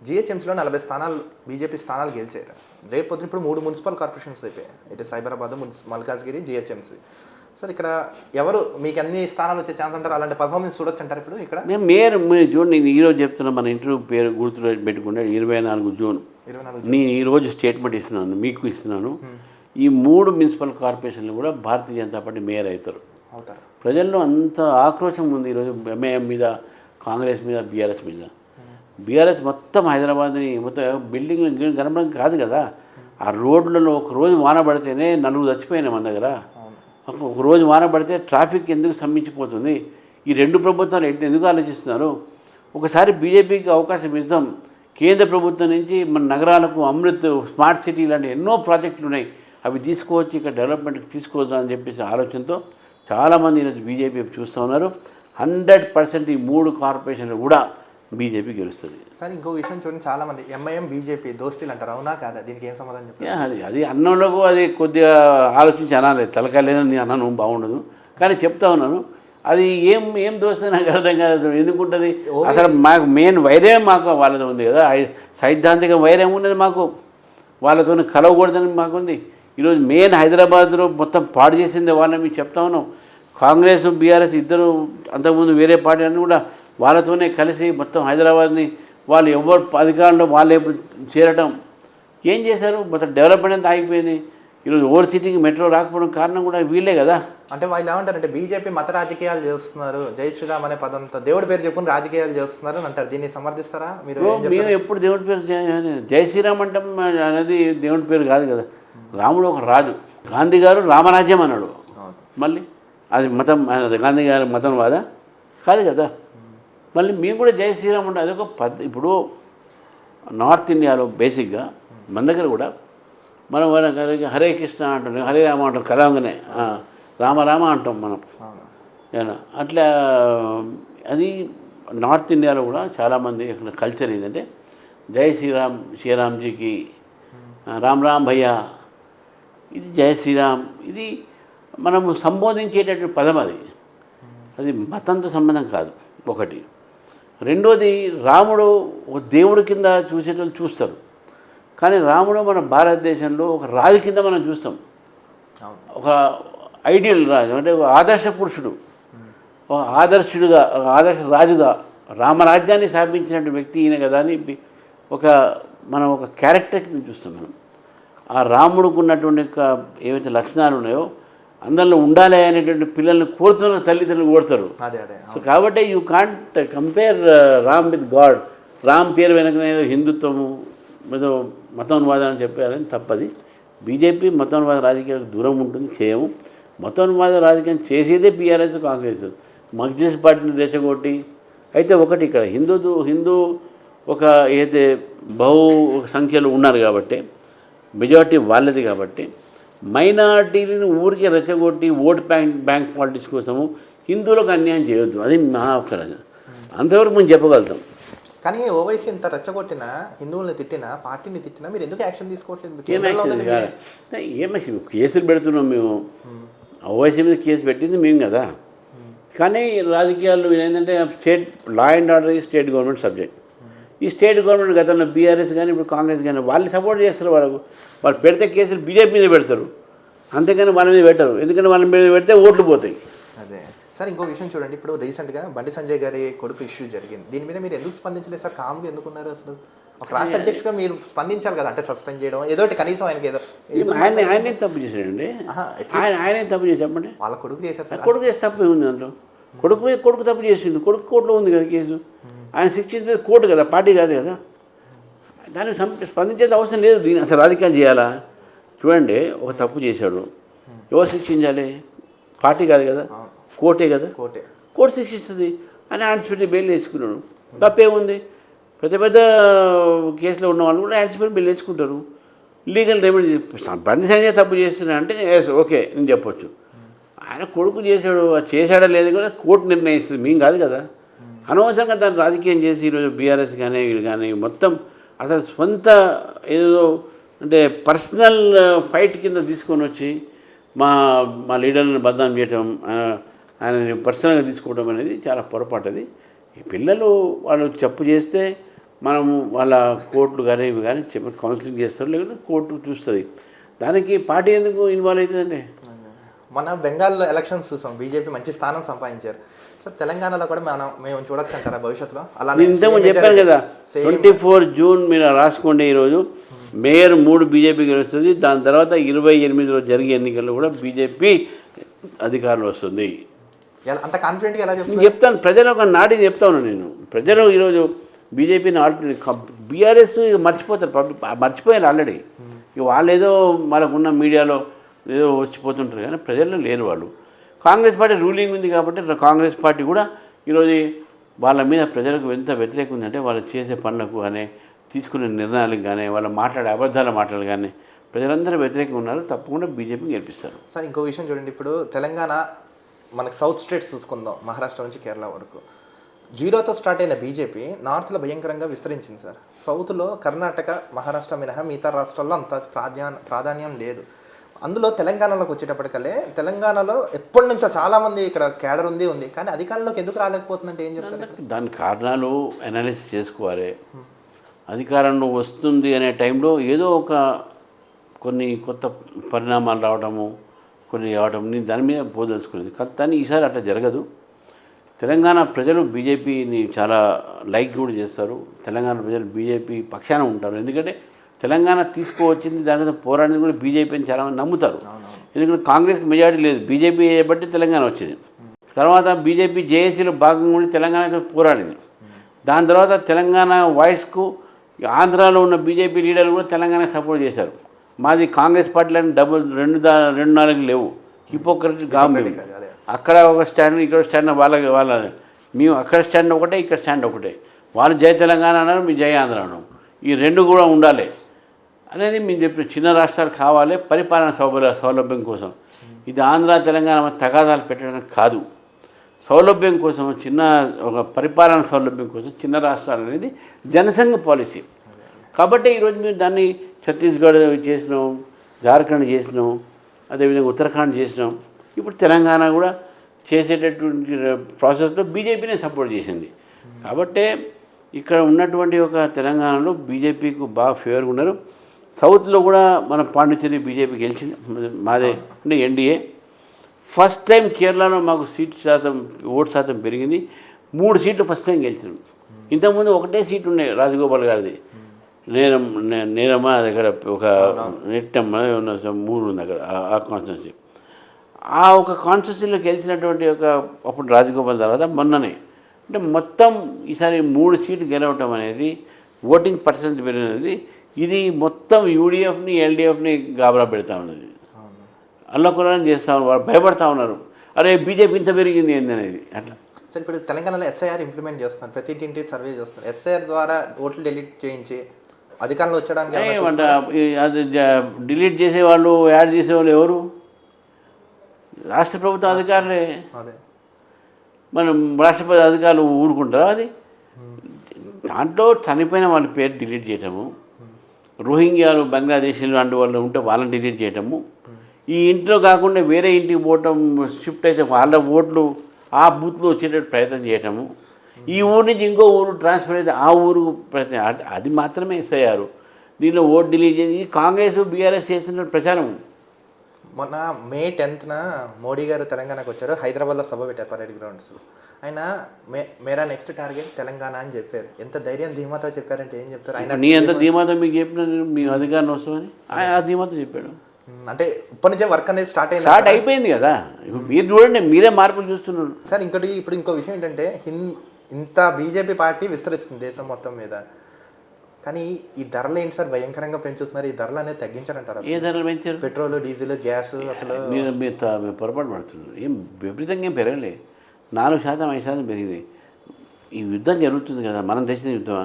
జిహెచ్ఎంసీలో 40 స్థానాలు బీజేపీ స్థానాలు గెలిచారు. రేపు పొద్దున ఇప్పుడు 3 మున్సిపల్ కార్పొరేషన్స్ అయిపోయాయి. ఇటు సైబరాబాద్, మల్కాజ్గిరి, జిహెచ్ఎంసీ. సార్ ఇక్కడ ఎవరు మీకు అన్ని స్థానాలు వచ్చే ఛాన్స్ అంటారు? అలాంటి పర్ఫార్మెన్స్ చూడొచ్చు అంటారు ఇప్పుడు ఇక్కడ? మీరు చూడండి, నేను ఈరోజు చెప్తున్నా, మన ఇంటర్వ్యూ పేరు గుర్తు పెట్టుకుంటే 24 జూన్. నేను ఈరోజు స్టేట్మెంట్ ఇస్తున్నాను, మీకు ఇస్తున్నాను. ఈ 3 మున్సిపల్ కార్పొరేషన్లు కూడా భారతీయ జనతా పార్టీ మేయర్ అవుతారు. ప్రజల్లో అంత ఆక్రోశం ఉంది ఈరోజు ఎంఐఎం మీద, కాంగ్రెస్ మీద, బీఆర్ఎస్ మీద. బీఆర్ఎస్ మొత్తం హైదరాబాద్ని మొత్తం బిల్డింగ్లు కనపడం కాదు కదా, ఆ రోడ్లలో ఒక రోజు వాన పడితేనే 4 చచ్చిపోయినాయి మన దగ్గర. ఒక రోజు వాన పడితే ట్రాఫిక్ ఎందుకు స్తంభించిపోతుంది? ఈ 2 ప్రభుత్వాలు ఎందుకు ఆలోచిస్తున్నారు? ఒకసారి బీజేపీకి అవకాశం ఇద్దాం. కేంద్ర ప్రభుత్వం నుంచి మన నగరాలకు అమృత్, స్మార్ట్ సిటీ లాంటి ఎన్నో ప్రాజెక్టులు ఉన్నాయి, అవి తీసుకువచ్చి ఇక్కడ డెవలప్మెంట్కి తీసుకువద్దాం అని చెప్పేసి ఆలోచనతో చాలామంది ఈరోజు బీజేపీ చూస్తూ ఉన్నారు. 100% ఈ 3 కార్పొరేషన్లు కూడా బీజేపీ గెలుస్తుంది. సార్ ఇంకో విషయం చూడండి, చాలామంది ఎంఐఎం బీజేపీ దోస్తీలు అంటారు, అవునా కాదా? దీనికి ఏం సమాధానం చెప్తారు? అది అన్నంలోకి అది కొద్దిగా ఆలోచించి అనాలి. తలకాయ లేదని నేను అన్నాను, బాగుండదు. కానీ చెప్తా ఉన్నాను, అది ఏం దోస్తే నాకు అర్థం కాదు. ఎందుకుంటుంది అసలు? మాకు మెయిన్ వైరం మాకు వాళ్ళతో ఉంది కదా, సైద్ధాంతిక వైరం ఉన్నది మాకు. వాళ్ళతో కలవకూడదని మాకుంది. ఈరోజు మెయిన్ హైదరాబాద్లో మొత్తం పాడు చేసింది వాళ్ళని మీకు చెప్తా ఉన్నాం. కాంగ్రెస్, బీఆర్ఎస్ ఇద్దరు అంతకుముందు వేరే పార్టీ అని కూడా వాళ్ళతోనే కలిసి మొత్తం హైదరాబాద్ని వాళ్ళు ఎవరు అధికారంలో వాళ్ళే చేరటం ఏం చేశారు? మొత్తం డెవలప్మెంట్ అంతా ఆగిపోయింది. ఈరోజు ఓవర్ సిటీకి మెట్రో రాకపోవడం కారణం కూడా వీళ్ళే కదా. అంటే వాళ్ళు ఏమంటారంటే బీజేపీ మత రాజకీయాలు చేస్తున్నారు, జై శ్రీరామ్ అనే పదంతో దేవుడి పేరు చెప్పుకుని రాజకీయాలు చేస్తున్నారు అని అంటారు. దీన్ని సమర్థిస్తారా మీరు? మేము ఎప్పుడు దేవుడి పేరు జై శ్రీరామ్ అంటాం అనేది దేవుడి పేరు కాదు కదా. రాముడు ఒక రాజు. గాంధీ గారు రామరాజ్యం అన్నాడు. మళ్ళీ అది మతం, గాంధీ గారి మతం వాదా కాదు కదా. మళ్ళీ మేము కూడా జై శ్రీరామ్ అంటే అదొక ఇప్పుడు నార్త్ ఇండియాలో బేసిక్గా మన దగ్గర కూడా మనం హరే కృష్ణ అంటాం, హరే రామ అంటాం, కలవంగానే రామ అంటాం మనం. అట్లా అది నార్త్ ఇండియాలో కూడా చాలామంది ఇక్కడ కల్చర్ ఏంటంటే జై శ్రీరామ్జీకి, రామ్ భయ్యా, ఇది జై శ్రీరామ్, ఇది మనము సంబోధించేటటువంటి పదం. అది మతంతో సంబంధం కాదు ఒకటి. రెండోది, రాముడు ఒక దేవుడి కింద చూసేటోళ్ళు చూస్తారు, కానీ రాముడు మన భారతదేశంలో ఒక రాజు కింద మనం చూస్తాం. ఒక ఐడియల్ రాజు అంటే ఒక ఆదర్శ పురుషుడు, ఒక ఆదర్శుడుగా, ఆదర్శ రాజుగా రామరాజ్యాన్ని స్థాపించినటువంటి వ్యక్తి ఈయన కదా అని మనం ఒక క్యారెక్టర్ కింద చూస్తాం. మనం ఆ రాముడికి ఉన్నటువంటి ఏవైతే లక్షణాలు ఉన్నాయో అందరిలో ఉండాలి అనేటువంటి పిల్లల్ని కోరుతున్న తల్లిదండ్రులు కోరుతారు. సో కాబట్టి you can't compare Ram with God. Ram పేరు వెనకనే ఏదో హిందుత్వము, ఏదో మతోన్వాదం అని చెప్పారని తప్పది. బీజేపీ మతోన్వాద రాజకీయాలకు దూరం ఉంటుంది, చేయము. మతోన్వాద రాజకీయం చేసేదే బీఆర్ఎస్, కాంగ్రెస్. మజ్లిస్ పార్టీని రెచ్చగొట్టి అయితే ఒకటి ఇక్కడ హిందూ ఒక ఏదైతే బహు సంఖ్యలో ఉన్నారు కాబట్టి, మెజారిటీ వాళ్ళది కాబట్టి, మైనారిటీలను ఊరికే రెచ్చగొట్టి ఓట్ బ్యాంక్ పాలిటిక్స్ కోసము హిందువులకు అన్యాయం చేయొద్దు. అది మా ఒక్క అంతవరకు మేము చెప్పగలుగుతాం. కానీ ఓవైసీ ఇంత రెచ్చగొట్టినా, హిందువుల్ని తిట్టినా, పార్టీని తిట్టినా మీరు ఎందుకు యాక్షన్ తీసుకోవట్లేదు? ఏం కేసులు పెడుతున్నాం మేము. ఓవైసీ మీద కేసు పెట్టింది మేము కదా. కానీ రాజకీయాల్లో ఏంటంటే స్టేట్ లా అండ్ ఆర్డర్ ఈ స్టేట్ గవర్నమెంట్ సబ్జెక్ట్. ఈ స్టేట్ గవర్నమెంట్ గతంలో బీఆర్ఎస్ కానీ ఇప్పుడు కాంగ్రెస్ కానీ వాళ్ళు సపోర్ట్ చేస్తారు. వాళ్ళు పెడితే కేసులు బీజేపీ మీద పెడతారు, అంతేకాని వాళ్ళ మీద పెట్టరు. ఎందుకంటే వాళ్ళ మీద పెడితే ఓట్లు పోతాయి. అదే సార్ ఇంకో విషయం చూడండి, ఇప్పుడు రీసెంట్గా బండి సంజయ్ గారి కొడుకు ఇష్యూ జరిగింది. దీని మీద మీరు ఎందుకు స్పందించలేదు సార్? కామ్గా ఎందుకున్నారు? అసలు ఒక రాష్ట్ర అధ్యక్షుడిగా మీరు స్పందించాలి కదా, అంటే సస్పెండ్ చేయడం ఏదో ఒకటి కనీసం ఆయనకి ఏదో ఆయనే తప్పు చేశాడండి. ఆయనే తప్పు చేసి చెప్పండి. వాళ్ళ కొడుకు చేశారు సార్. కొడుకు చేసి తప్పు ఉంది అందులో. కొడుకు తప్పు చేసిండు. కొడుకు కోర్టులో ఉంది కదా కేసు. ఆయన శిక్షించేది కోర్టు కదా, పార్టీ కాదు కదా. దానికి స్పందించేది అవసరం లేదు. దీన్ని అసలు రాజకీయాలు చేయాలా? చూడండి, ఒక తప్పు చేశాడు, ఎవరు శిక్షించాలి? పార్టీ కాదు కదా, కోర్టే కదా. కోర్టు శిక్షిస్తుంది. అని యాంటిసిపేటరీ బెయిల్ వేసుకున్నాడు. తప్పేముంది? పెద్ద పెద్ద కేసులో ఉన్న వాళ్ళు కూడా యాంటిసిపేటరీ బెయిల్ వేసుకుంటారు. Legal remedy. బండి సంజయ్ తప్పు చేస్తున్నా అంటే ఓకే నేను చెప్పొచ్చు. ఆయన కొడుకు చేశాడా లేదు కూడా కోర్టు నిర్ణయిస్తుంది, మేము కాదు కదా. అనవసరంగా దాన్ని రాజకీయం చేసి ఈరోజు బీఆర్ఎస్ కానీ వీళ్ళు కానీ మొత్తం అసలు సొంత ఏదో అంటే పర్సనల్ ఫైట్ కింద తీసుకొని వచ్చి మా లీడర్లను బదనాం చేయటం, ఆయన పర్సనల్గా తీసుకోవడం అనేది చాలా పొరపాటు. అది ఈ పిల్లలు వాళ్ళు తప్పు చేస్తే మనము వాళ్ళ కోర్టులు కానీ ఇవి కానీ కౌన్సిలింగ్ చేస్తారు, లేకపోతే కోర్టు చూస్తుంది. దానికి పార్టీ ఎందుకు ఇన్వాల్వ్ అవుతుందండి? మన బెంగాల్లో ఎలక్షన్స్ చూసాం, బీజేపీ మంచి స్థానం సంపాదించారు. సార్ తెలంగాణలో కూడా మేము చూడొచ్చు అంటారా భవిష్యత్తులో? అలా ఇంతకుముందు చెప్పాను కదా, 24 జూన్ మీరు రాసుకోండి. ఈరోజు మేయర్ 3 బీజేపీ గెలుస్తుంది. దాని తర్వాత 28లో జరిగే ఎన్నికల్లో కూడా బీజేపీ అధికారంలో వస్తుంది. అంత కాన్ఫిడెంట్గా ఎలా చెప్తాను? ప్రజలు ఒక నాటి చెప్తాను నేను. ప్రజలు ఈరోజు బీజేపీని బీఆర్ఎస్ మర్చిపోయారు ఆల్రెడీ. ఇక వాళ్ళు ఏదో మనకున్న మీడియాలో ఏదో వచ్చిపోతుంటారు కానీ ప్రజల్లో లేరు వాళ్ళు. కాంగ్రెస్ పార్టీ రూలింగ్ ఉంది కాబట్టి కాంగ్రెస్ పార్టీ కూడా ఈరోజు వాళ్ళ మీద ప్రజలకు ఎంత వ్యతిరేకం ఉందంటే వాళ్ళు చేసే పనులకు కానీ తీసుకునే నిర్ణయాలకు కానీ వాళ్ళు మాట్లాడే అబద్ధాల మాటలు కానీ ప్రజలందరూ వ్యతిరేకంగా ఉన్నారు. తప్పకుండా బీజేపీని గెలిపిస్తారు. సార్ ఇంకో విషయం చూడండి, ఇప్పుడు తెలంగాణ మనకు సౌత్ స్టేట్స్ చూసుకుందాం, మహారాష్ట్ర నుంచి కేరళ వరకు 0తో స్టార్ట్ అయిన బీజేపీ నార్త్లో భయంకరంగా విస్తరించింది సార్. సౌత్లో కర్ణాటక, మహారాష్ట్ర మినహా మిగతా రాష్ట్రాల్లో అంత ప్రాధాన్యం లేదు. అందులో తెలంగాణలోకి వచ్చేటప్పటికల్లే తెలంగాణలో ఎప్పటి నుంచో చాలామంది ఇక్కడ క్యాడర్ ఉంది కానీ అధికారంలోకి ఎందుకు రాలేకపోతుందంటే ఏం చెప్తారు? దాని కారణాలు అనాలిసిస్ చేసుకోవాలి. అధికారంలో వస్తుంది అనే టైంలో ఏదో కొన్ని కొత్త పరిణామాలు రావడము, కొన్ని రావడం, నేను దాని మీద పోదలుచుకునేది కానీ ఈసారి అట్లా జరగదు. తెలంగాణ ప్రజలు బీజేపీని చాలా లైక్ కూడా చేస్తారు. తెలంగాణ ప్రజలు బీజేపీ పక్షాన ఉంటారు. ఎందుకంటే తెలంగాణ తీసుకువచ్చింది, దాని మీద పోరాడింది కూడా బీజేపీ అని చాలామంది నమ్ముతారు. ఎందుకంటే కాంగ్రెస్కి మెజారిటీ లేదు, బీజేపీ బట్టి తెలంగాణ వచ్చింది. తర్వాత బీజేపీ జేఏసీలో భాగంగా ఉండి తెలంగాణతో పోరాడింది. దాని తర్వాత తెలంగాణ వాయిస్కు ఆంధ్రాలో ఉన్న బీజేపీ లీడర్లు కూడా తెలంగాణకు సపోర్ట్ చేశారు. మాది కాంగ్రెస్ పార్టీలని 2-4 లేవు, హిపోక్రటిక్ గాంభీర్యం. అక్కడ ఒక స్టాండ్, ఇక్కడ స్టాండ్, వాళ్ళ మేము అక్కడ స్టాండ్ ఒకటే, ఇక్కడ స్టాండ్ ఒకటే. వాళ్ళు జై తెలంగాణ అన్నారు, మీ జై ఆంధ్ర అన్నాం. ఈ రెండు కూడా ఉండాలి అనేది మేము చెప్పిన. చిన్న రాష్ట్రాలు కావాలి పరిపాలన సౌలభ్యం కోసం. ఇది ఆంధ్ర తెలంగాణ తగాదాలు పెట్టడం కాదు, సౌలభ్యం కోసం, ఒక పరిపాలన సౌలభ్యం కోసం చిన్న రాష్ట్రాలు అనేది జనసంఘ పాలసీ. కాబట్టి ఈరోజు మేము దాన్ని ఛత్తీస్గఢ్ చేసినాం, జార్ఖండ్ చేసినాం, అదేవిధంగా ఉత్తరాఖండ్ చేసినాం. ఇప్పుడు తెలంగాణ కూడా చేసేటటువంటి ప్రాసెస్లో బీజేపీనే సపోర్ట్ చేసింది. కాబట్టే ఇక్కడ ఉన్నటువంటి ఒక తెలంగాణలో బీజేపీకి బాగా ఫేవర్గా ఉన్నారు. సౌత్లో కూడా మన పాండిచ్చేరి బీజేపీ గెలిచింది, మాదే అంటే ఎన్డీఏ. ఫస్ట్ టైం కేరళలో మాకు ఓటు శాతం పెరిగింది. 3 సీట్లు ఫస్ట్ టైం గెలిచినాం. ఇంతకుముందు ఒకటే సీటు ఉన్నాయి రాజగోపాల్ గారిది, నేరమ్మ దగ్గర ఒక నెట్టమ్మ 3 ఉంది అక్కడ ఆ కాన్స్టిట్యున్సీ. ఆ ఒక కాన్స్టిట్యున్సీలో గెలిచినటువంటి అప్పుడు రాజగోపాల్ తర్వాత మొన్ననే అంటే మొత్తం ఈసారి 3 సీట్లు గెలవటం అనేది ఓటింగ్ పర్సెంట్ పెరిగినది. ఇది మొత్తం యూడిఎఫ్ని ఎల్డిఎఫ్ని గాబరా పెడతా ఉన్నది, అల్లకొల్లం చేస్తూ ఉన్నారు. వాళ్ళు భయపడతా ఉన్నారు, అరే బీజేపీ ఇంత పెరిగింది ఏంది అనేది. అట్లా సార్ ఇప్పుడు తెలంగాణలో ఎస్ఐఆర్ ఇంప్లిమెంట్ చేస్తున్నారు, ప్రతి ఇంటి సర్వే చేస్తున్నారు. ఎస్ఐఆర్ ద్వారా ఓట్లు డిలీట్ చేయించి అధికారంలో వచ్చడానికి అది డిలీట్ చేసేవాళ్ళు, యాడ్ చేసేవాళ్ళు ఎవరు? రాష్ట్ర ప్రభుత్వ అధికారులే. మనం రాష్ట్రపతి అధికారులు ఊరుకుంటారా? అది దాంట్లో చనిపోయిన వాళ్ళ పేరు డిలీట్ చేయటము, రోహింగ్యాలు బంగ్లాదేశీలు లాంటి వాళ్ళు ఉంటే వాళ్ళని డిలీట్ చేయటము, ఈ ఇంట్లో కాకుండా వేరే ఇంటికి పోవటం, షిఫ్ట్ అయితే వాళ్ళ ఓట్లు ఆ బూత్లో వచ్చేటట్టు ప్రయత్నం చేయటము, ఈ ఊరు నుంచి ఇంకో ఊరు ట్రాన్స్ఫర్ అయితే ఆ ఊరు ప్రయత్నం, అది మాత్రమే ఎస్ఐఆర్. దీనిలో ఓటు డిలీట్ చేసి కాంగ్రెస్ బీఆర్ఎస్ చేస్తున్న ప్రచారం. మొన్న మే 10న మోడీ గారు తెలంగాణకు వచ్చారు, హైదరాబాద్లో సభ పెట్టారు పరేడ్ గ్రౌండ్స్. ఆయన మేరా నెక్స్ట్ టార్గెట్ తెలంగాణ అని చెప్పారు. ఎంత ధైర్యం ధీమాతో చెప్పారంటే ఏం చెప్తారు ఆయన? నీ ఎంత ధీమాతో మీకు చెప్పిన మీ అధికారం వస్తామని ఆయన ఆ ధీమాతో చెప్పాడు. అంటే ఇప్పటి నుంచే వర్క్ అనేది స్టార్ట్ అయిపోయింది కదా. ఇప్పుడు మీరు చూడండి, మీరే మార్పులు చూస్తున్నారు సార్. ఇప్పుడు ఇంకో విషయం ఏంటంటే ఇంత బీజేపీ పార్టీ విస్తరిస్తుంది దేశం మొత్తం మీద, కానీ ఈ ధరలు ఏంటి సార్ భయంకరంగా పెంచుతున్నారు? ఈ ధరలు అనేది తగ్గించారంటారు? ఏ ధరలు పెంచారు? పెట్రోల్, డీజిల్, గ్యాస్ అసలు మీరు పొరపాటు పడుతున్నారు. ఏం విపరీతంగా ఏం పెరగలే, 4%, 5% పెరిగింది. ఈ యుద్ధం జరుగుతుంది కదా, మనం తెచ్చిన యుద్ధమా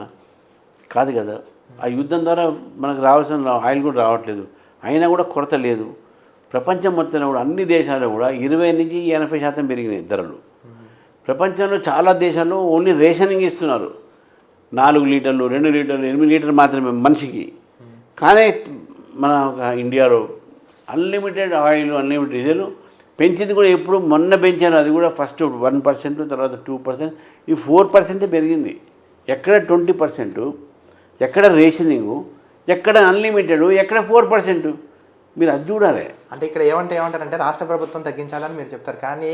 కాదు కదా. ఆ యుద్ధం ద్వారా మనకు రావాల్సిన ఆయిల్ కూడా రావట్లేదు, అయినా కూడా కొరత లేదు. ప్రపంచం మొత్తంలో కూడా అన్ని దేశాల్లో కూడా 20 నుంచి 80% పెరిగినాయి ధరలు. ప్రపంచంలో చాలా దేశాల్లో ఓన్లీ రేషనింగ్ ఇస్తున్నారు, 4 లీటర్లు, 2 లీటర్లు, 8 లీటర్లు మాత్రమే మనిషికి. కానీ మన ఇండియాలో అన్లిమిటెడ్ ఆయిల్, అన్లిమిటెడ్ డీజిల్ పెంచింది కూడా ఎప్పుడు మొన్న పెంచారు. అది కూడా ఫస్ట్ 1%, తర్వాత 2%, ఈ 4% పెరిగింది. ఎక్కడ 20%, ఎక్కడ రేషనింగు, ఎక్కడ అన్లిమిటెడ్, ఎక్కడ 4%. మీరు అది చూడాలి. అంటే ఇక్కడ ఏమంటారంటే రాష్ట్ర ప్రభుత్వం తగ్గించాలని మీరు చెప్తారు, కానీ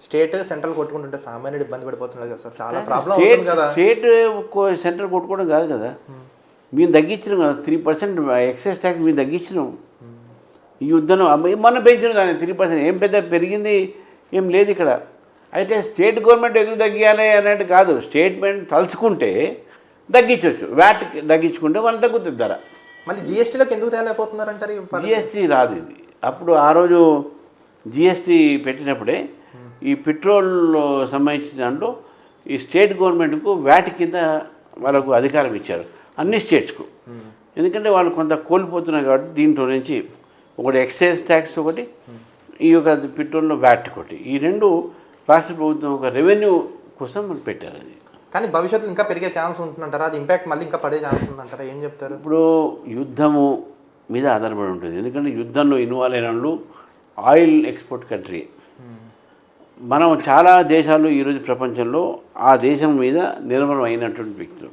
స్టేట్ సెంట్రల్ కొట్టుకుంటుంటే సామాన్యుడు ఇబ్బంది పడిపోతున్నారు కదా సార్, చాలా ప్రాబ్లం అవుతుంది కదా. స్టేట్ సెంట్రల్ కొట్టుకోవడం కాదు కదా, మేము తగ్గించినాం కదా 3% ఎక్సైజ్ ట్యాక్స్ మేము తగ్గించినాం. ఈ యుద్ధంలో మొన్న పెంచినాం కానీ 3% ఏం పెద్ద పెరిగింది ఏం లేదు ఇక్కడ. అయితే స్టేట్ గవర్నమెంట్ ఎందుకు తగ్గియాలి అన్నట్టు కాదు, స్టేట్మెంట్ తలుచుకుంటే తగ్గించవచ్చు. వ్యాట్ తగ్గించుకుంటే వాళ్ళు తగ్గుతుంది ధర. మళ్ళీ జిఎస్టీలోకి ఎందుకు తేలేకపోతున్నారంటారు? జిఎస్టీ రాదు ఇది. అప్పుడు ఆ రోజు జిఎస్టీ పెట్టినప్పుడే ఈ పెట్రోల్ సంబంధించిన దాంట్లో ఈ స్టేట్ గవర్నమెంట్కు వ్యాట్ కింద వాళ్ళకు అధికారం ఇచ్చారు, అన్ని స్టేట్స్కు. ఎందుకంటే వాళ్ళు కొంత కోల్పోతున్నారు కాబట్టి దీంట్లో నుంచి ఒకటి ఎక్సైజ్ ట్యాక్స్, ఒకటి ఈ యొక్క పెట్రోల్లో వ్యాట్ ఒకటి, ఈ రెండు రాష్ట్ర ప్రభుత్వం ఒక రెవెన్యూ కోసం మనం పెట్టారు. అది కానీ భవిష్యత్తులో ఇంకా పెరిగే ఛాన్స్ ఉంటుందంటారా? అది ఇంపాక్ట్ మళ్ళీ ఇంకా పడే ఛాన్స్ ఉందంటారా? ఏం చెప్తారు? ఇప్పుడు యుద్ధము మీద ఆధారపడి ఉంటుంది. ఎందుకంటే యుద్ధంలో ఇన్వాల్వ్ అయిన వాళ్ళు ఆయిల్ ఎక్స్పోర్ట్ కంట్రీ. మనం చాలా దేశాలు ఈరోజు ప్రపంచంలో ఆ దేశం మీద నిర్భరం అయినటువంటి వ్యక్తులు.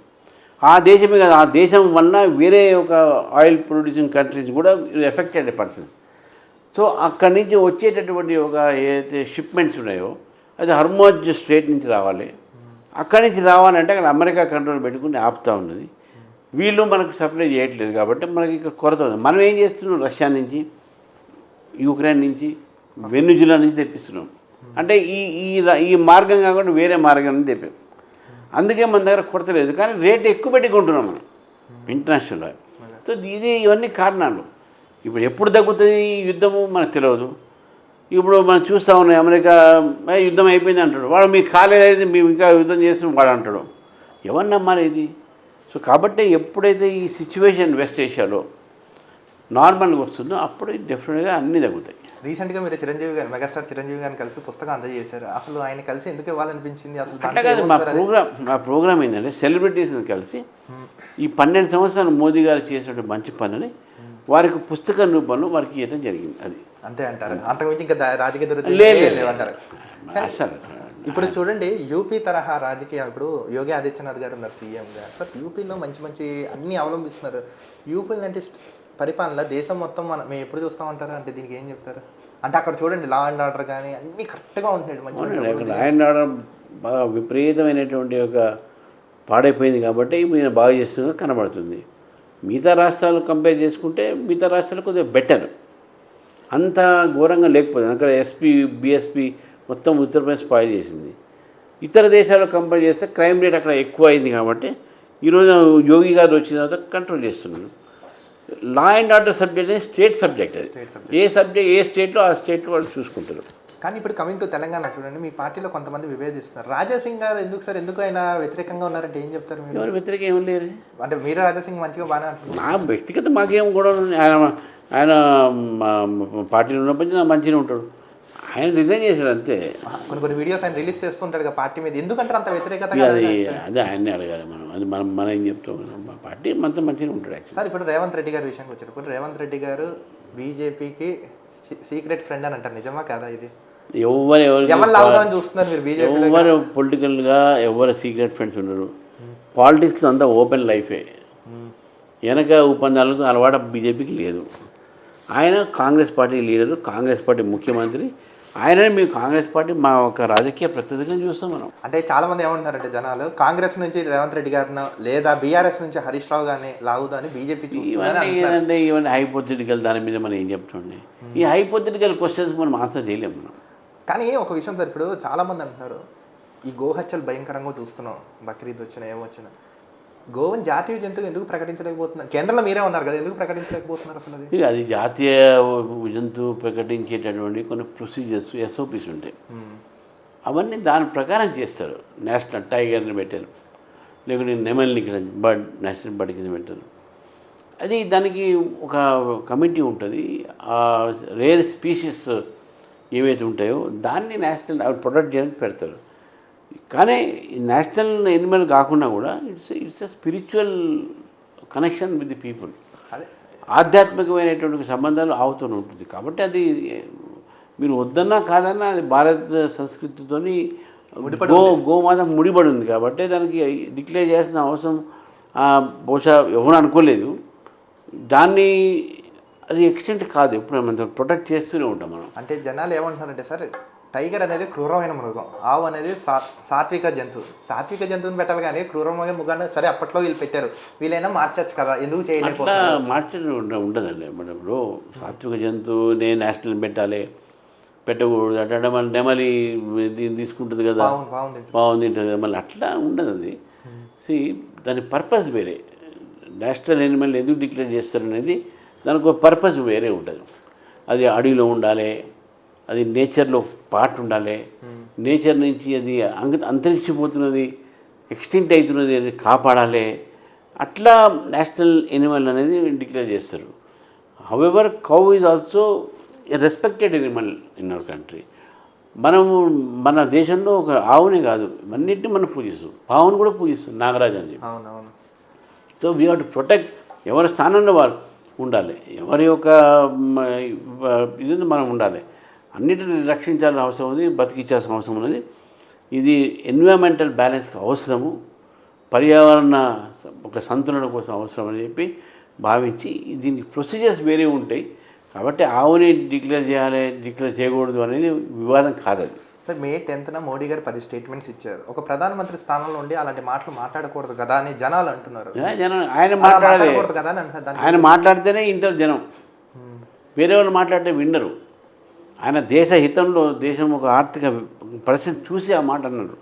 ఆ దేశమే కాదు, ఆ దేశం వల్ల వేరే ఒక ఆయిల్ ప్రొడ్యూసింగ్ కంట్రీస్ కూడా ఎఫెక్టెడ్ పర్సన్. సో అక్కడి నుంచి వచ్చేటటువంటి ఒక ఏదైతే షిప్మెంట్స్ ఉన్నాయో అది హర్మోజ్ స్ట్రేట్ నుంచి రావాలి. అక్కడి నుంచి రావాలంటే అక్కడ అమెరికా కంట్రోల్ పెట్టుకుని ఆపుతూ ఉన్నది. వీళ్ళు మనకు సప్లై చేయట్లేదు కాబట్టి మనకి ఇక్కడ కొరత ఉంది. మనం ఏం చేస్తున్నాం? రష్యా నుంచి, యుక్రెయిన్ నుంచి, వెనుజులా నుంచి తెప్పిస్తున్నాం. అంటే ఈ మార్గం కాకుండా వేరే మార్గం నుంచి తెప్పాం. అందుకే మన దగ్గర కొరత లేదు, కానీ రేట్ ఎక్కువ పెట్టి కొంటున్నాం మనం ఇంటర్నేషనల్. సో ఇవన్నీ కారణాలు. ఇప్పుడు ఎప్పుడు తగ్గుతుంది ఈ యుద్ధము మనకు తెలియదు. ఇప్పుడు మనం చూస్తూ ఉన్నాం, అమెరికా యుద్ధం అయిపోయింది అంటాడు, వాడు మీకు కాలేదు, మేము ఇంకా యుద్ధం చేస్తున్నాం వాడు అంటాడు. ఎవరు నమ్మాలి ఇది? సో కాబట్టి ఎప్పుడైతే ఈ సిచ్యువేషన్ వెస్ట్ ఏషియాలో నార్మల్గా వస్తుందో అప్పుడు డెఫినెట్గా అన్నీ తగ్గుతాయి. రీసెంట్గా మీరు చిరంజీవి గారు, మెగాస్టార్ చిరంజీవి గారిని కలిసి పుస్తకం అందజేశారు. అసలు ఆయన కలిసి ఎందుకు ఇవ్వాలనిపించింది? అసలు అంటే కాదు, మా ప్రోగ్రామ్ ఏంటంటే సెలబ్రిటీస్ని కలిసి ఈ 12 సంవత్సరాలు మోదీ గారు చేసినటువంటి మంచి పనుని వారికి పుస్తక రూపంలో వారికి ఇవ్వడం జరిగింది. అది అంతే అంటారు, అంతకుమించి ఇంకా రాజకీయ లేవంటారు. అసలు ఇప్పుడు చూడండి, యూపీ తరహా రాజకీయం, ఇప్పుడు యోగి ఆదిత్యనాథ్ గారు ఉన్నారు సీఎంగా. సార్ యూపీలో మంచి అన్నీ అవలంబిస్తున్నారు. యూపీ లాంటి పరిపాలన దేశం మొత్తం మేము ఎప్పుడు చూస్తామంటారు? అంటే దీనికి ఏం చెప్తారు? అంటే అక్కడ చూడండి, లా అండ్ ఆర్డర్ కానీ అన్నీ కరెక్ట్గా ఉంటున్నాయి. మంచి లా అండ్ ఆర్డర్ బాగా విపరీతమైనటువంటి ఒక పాడైపోయింది కాబట్టి మీరు బాగా చేస్తుందో కనబడుతుంది. మిగతా రాష్ట్రాలు కంపేర్ చేసుకుంటే మిగతా రాష్ట్రాలు కొద్దిగా బెటర్, అంత ఘోరంగా లేకపోతుంది. అక్కడ బీఎస్పీ మొత్తం ఉత్తరప్రదేశ్ స్పాయిల్ చేసింది. ఇతర దేశాలు కంపేర్ చేస్తే క్రైమ్ రేట్ అక్కడ ఎక్కువ అయింది కాబట్టి ఈరోజు యోగి గారు వచ్చిన తర్వాత కంట్రోల్ చేస్తున్నారు. లా అండ్ ఆర్డర్ సబ్జెక్ట్ అనేది స్టేట్ సబ్జెక్ట్. అది ఏ స్టేట్లో ఆ స్టేట్లో వాళ్ళు చూసుకుంటారు. కానీ ఇప్పుడు కమింగ్ టు తెలంగాణ చూడండి, మీ పార్టీలో కొంతమంది విభేదిస్తున్నారు. రాజాసింగ్ గారు ఎందుకు ఆయన వ్యతిరేకంగా ఉన్నారంటే ఏం చెప్తారు మీరు? ఎవరు వ్యతిరేకం ఏం లేరు. అంటే మీరు రాజాసింగ్ మంచిగా బాగానే అంటున్నారు. నా వ్యక్తిగత మాకేం కూడా ఆయన పార్టీలో ఉన్నప్పటి నుంచి మంచిగా ఉంటాడు. ఆయన రిజైన్ చేశాడు అంతే. కొన్ని వీడియోస్ ఆయన రిలీజ్ చేస్తుంటాడు కదా పార్టీ మీద, ఎందుకంటారు అంత వ్యతిరేకత? అదే ఆయన్ని అడగాలి మనం. అది మనం ఏం చెప్తాం? మా పార్టీ మనతో మంచిగా ఉంటాడు. సార్ ఇప్పుడు రేవంత్ రెడ్డి గారి విషయానికి వచ్చారు. ఇప్పుడు రేవంత్ రెడ్డి గారు బీజేపీకి సీక్రెట్ ఫ్రెండ్ అని అంటారు, నిజమా కాదా ఇది? ఎవరు చూస్తున్నారు మీరు బీజేపీ? ఎవరు పొలిటికల్గా ఎవరు సీక్రెట్ ఫ్రెండ్స్ ఉండరు. పాలిటిక్స్లో అంతా ఓపెన్ లైఫే. వెనక ఒప్పందాలకు అలవాటు బీజేపీకి లేదు. ఆయన Congress party leader, Congress party ముఖ్యమంత్రి. ఆయననే మేము కాంగ్రెస్ పార్టీ మా ఒక రాజకీయ ప్రతినిధిగా చూస్తాం మనం. అంటే చాలా మంది ఏమంటున్నారంటే జనాలు కాంగ్రెస్ నుంచి రేవంత్ రెడ్డి గారిని లేదా బీఆర్ఎస్ నుంచి హరీష్ రావు గారిని లాగుదు అని బీజేపీ ఇవన్నీ హైపోథెటికల్, దాని మీద మనం ఏం చెప్తుండే. ఈ హైపోథెటికల్ క్వశ్చన్స్ మనం ఆన్సర్ చేయలేము మనం. కానీ ఒక విషయం సార్, ఇప్పుడు చాలా మంది అంటున్నారు ఈ గోహత్యలు భయంకరంగా చూస్తున్నాం, బక్రీద్ వచ్చినా ఏమొచ్చినా గోవన్ జాతీయ జంతువు ఎందుకు ప్రకటించలేకపోతున్నారు? కేంద్రంలో మీరే ఉన్నారు కదా, ఎందుకు ప్రకటించలేకపోతున్నారు అసలు? అది జాతీయ జంతువు ప్రకటించేటటువంటి కొన్ని ప్రొసీజర్స్, ఎస్ఓపిస్ ఉంటాయి. అవన్నీ దాని ప్రకారం చేస్తారు. నేషనల్ టైగర్ని పెట్టారు, లేకుంటే నెమల్ని ఇక్కడ బర్డ్, నేషనల్ బర్డ్ కింద పెట్టారు. అది దానికి ఒక కమిటీ ఉంటుంది. ఆ రేర్ స్పీషీస్ ఏవైతే ఉంటాయో దాన్ని నేషనల్ ప్రొటెక్ట్ చేయడానికి పెడతారు. కానీ నేషనల్ ఎనిమల్ కాకుండా కూడా it's a spiritual connection with the people. ఆధ్యాత్మికమైనటువంటి సంబంధాలు ఆవుతూ ఉంటుంది. కాబట్టి అది మీరు వద్దన్నా కాదన్నా అది భారత సంస్కృతితోని గోమాత ముడిపడి ఉంది. కాబట్టి దానికి డిక్లేర్ చేసిన అవసరం బహుశా ఎవరు అనుకోలేదు. దాన్ని అది ఎక్స్టెంట్ కాదు, ఎప్పుడు మనం ప్రొటెక్ట్ చేస్తూనే ఉంటాం మనం. అంటే జనాలు ఏమంటున్నారంటే సార్, టైగర్ అనేది క్రూరమైన మృగం, ఆవు అనేది సాత్విక జంతువు. సాత్విక జంతువుని పెట్టాలి కానీ క్రూరమైన మృగాన్ని సరే అప్పట్లో వీళ్ళు పెట్టారు, వీళ్ళైనా మార్చచ్చు కదా, ఎందుకు చేయలేకపోతున్నారు? మార్చడం ఉండదండి. మనం ఇప్పుడు సాత్విక జంతువునే నేషనల్ పెట్టాలి, పెట్టకూడదు అంటే మళ్ళీ నెమలి దీన్ని తీసుకుంటుంది కదా, బాగుంది ఉంటుంది, మళ్ళీ అట్లా ఉండదు. అది దాని పర్పస్ వేరే. నేషనల్ ఎనిమల్ ఎందుకు డిక్లేర్ చేస్తారు అనేది దానికి ఒక పర్పస్ వేరే ఉంటుంది. అది అడవిలో ఉండాలి, అది నేచర్లో పార్ట్ ఉండాలి. నేచర్ నుంచి అది అంతరించిపోతున్నది, ఎక్స్టింక్ట్ అవుతున్నది, అది కాపాడాలి. అట్లా నేషనల్ ఎనిమల్ అనేది డిక్లేర్ చేస్తారు. However cow is also a respected Animal in our country. మనము మన దేశంలో ఒక ఆవునే కాదు, అన్నింటినీ మనం పూజిస్తాం. ఆవును కూడా పూజిస్తాం, నాగరాజు అని చెప్పి. So we have to protect. ఎవరి స్థానంలో వారు ఉండాలి, ఎవరి యొక్క ఇది మనం ఉండాలి. అన్నిటిని రక్షించాల్సిన అవసరం ఉంది, బతికించాల్సిన అవసరం ఉన్నది. ఇది ఎన్విరాన్మెంటల్ బ్యాలెన్స్కి అవసరము, పర్యావరణ ఒక సంతులన కోసం అవసరం అని చెప్పి భావించి దీనికి ప్రొసీజర్స్ వేరే ఉంటాయి. కాబట్టి ఆవుని డిక్లేర్ చేయాలి, డిక్లేర్ చేయకూడదు అనేది వివాదం కాదు. అది సార్ May 10th మోడీ గారు 10 స్టేట్మెంట్స్ ఇచ్చారు. ఒక ప్రధానమంత్రి స్థానంలో ఉండి అలాంటి మాటలు మాట్లాడకూడదు కదా అని జనాలు అంటున్నారు. ఆయన మాట్లాడకూడదు కదా అని అంటారు. ఆయన మాట్లాడితేనే వింటారు జనం, వేరే వాళ్ళు మాట్లాడితే వినరు. ఆయన దేశ హితంలో, దేశం ఒక ఆర్థిక పరిస్థితి చూసి ఆ మాట అన్నాడు.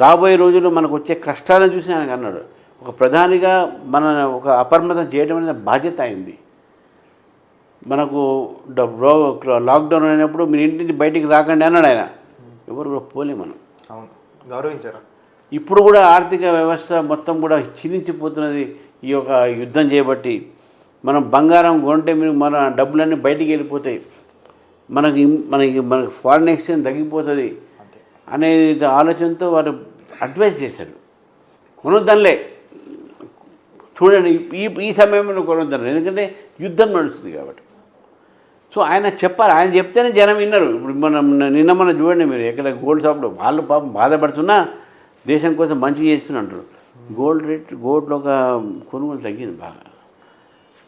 రాబోయే రోజుల్లో మనకు వచ్చే కష్టాలను చూసి ఆయనకు అన్నాడు. ఒక ప్రధానిగా మన ఒక అపరిమితం చేయడం అనేది బాధ్యత అయింది. మనకు లాక్డౌన్ అయినప్పుడు మీరు ఇంటి నుంచి బయటికి రాకండి అన్నాడు ఆయన. ఎవరు కూడా పోలే మనం. అవును, గౌరవించారు. ఇప్పుడు కూడా ఆర్థిక వ్యవస్థ మొత్తం కూడా క్షీణించిపోతున్నది ఈ యొక్క యుద్ధం చేయబట్టి. మనం బంగారం కొంటే మీరు మన డబ్బులన్నీ బయటికి వెళ్ళిపోతాయి, మనకి ఫారిన్ ఎక్స్చేంజ్ తగ్గిపోతుంది అనేది ఆలోచనతో వారు అడ్వైజ్ చేశారు. కొనొద్దనిలే, చూడండి ఈ సమయంలో కొనొద్దన్నారు, ఎందుకంటే యుద్ధం నడుస్తుంది కాబట్టి. సో ఆయన చెప్పాలి, ఆయన చెప్తేనే జనం విన్నారు. ఇప్పుడు నిన్న చూడండి మీరు, ఎక్కడ గోల్డ్ షాప్లో వాళ్ళు పాపం బాధపడుతున్నా దేశం కోసం మంచి చేస్తున్నారు. గోల్డ్లో ఒక కొనుగోలు తగ్గింది బాగా.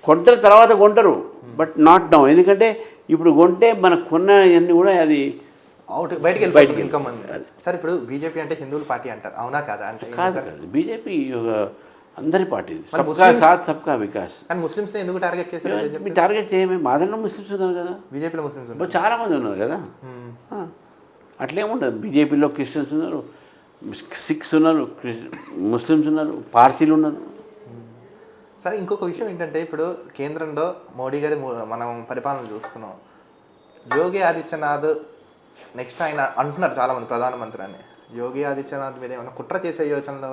కొంటారు, తర్వాత కొంటారు, బట్ నాట్ నౌ. ఎందుకంటే ఇప్పుడు కొంటే మనకు కొన్న ఇవన్నీ కూడా అది బయటికి ఇన్కమ్ ఉంది. సార్ ఇప్పుడు బీజేపీ అంటే హిందువుల పార్టీ అంటారు, అవునా కాదా? అంటే కాదు, బీజేపీ అందరి పార్టీ, సబ్కా వికాస్. కానీ ముస్లిమ్స్ని ఎందుకు టార్గెట్ చేశారు? మీరు టార్గెట్ చేయమే, మా దగ్గర ముస్లిమ్స్ ఉన్నారు కదా, బీజేపీలో ముస్లిమ్స్ చాలామంది ఉన్నారు కదా. అట్లేముండదు. బీజేపీలో క్రిస్టియన్స్ ఉన్నారు, సిఖ్స్ ఉన్నారు, ముస్లిమ్స్ ఉన్నారు, పార్సీలు ఉన్నారు. సరే ఇంకొక విషయం ఏంటంటే, ఇప్పుడు కేంద్రంలో మోడీ గారి మనం పరిపాలన చూస్తున్నాం. యోగి ఆదిత్యనాథ్ నెక్స్ట్ ఆయన అంటున్నారు చాలామంది ప్రధానమంత్రి అని. యోగి ఆదిత్యనాథ్ మీద ఏమైనా కుట్ర చేసే యోచనలో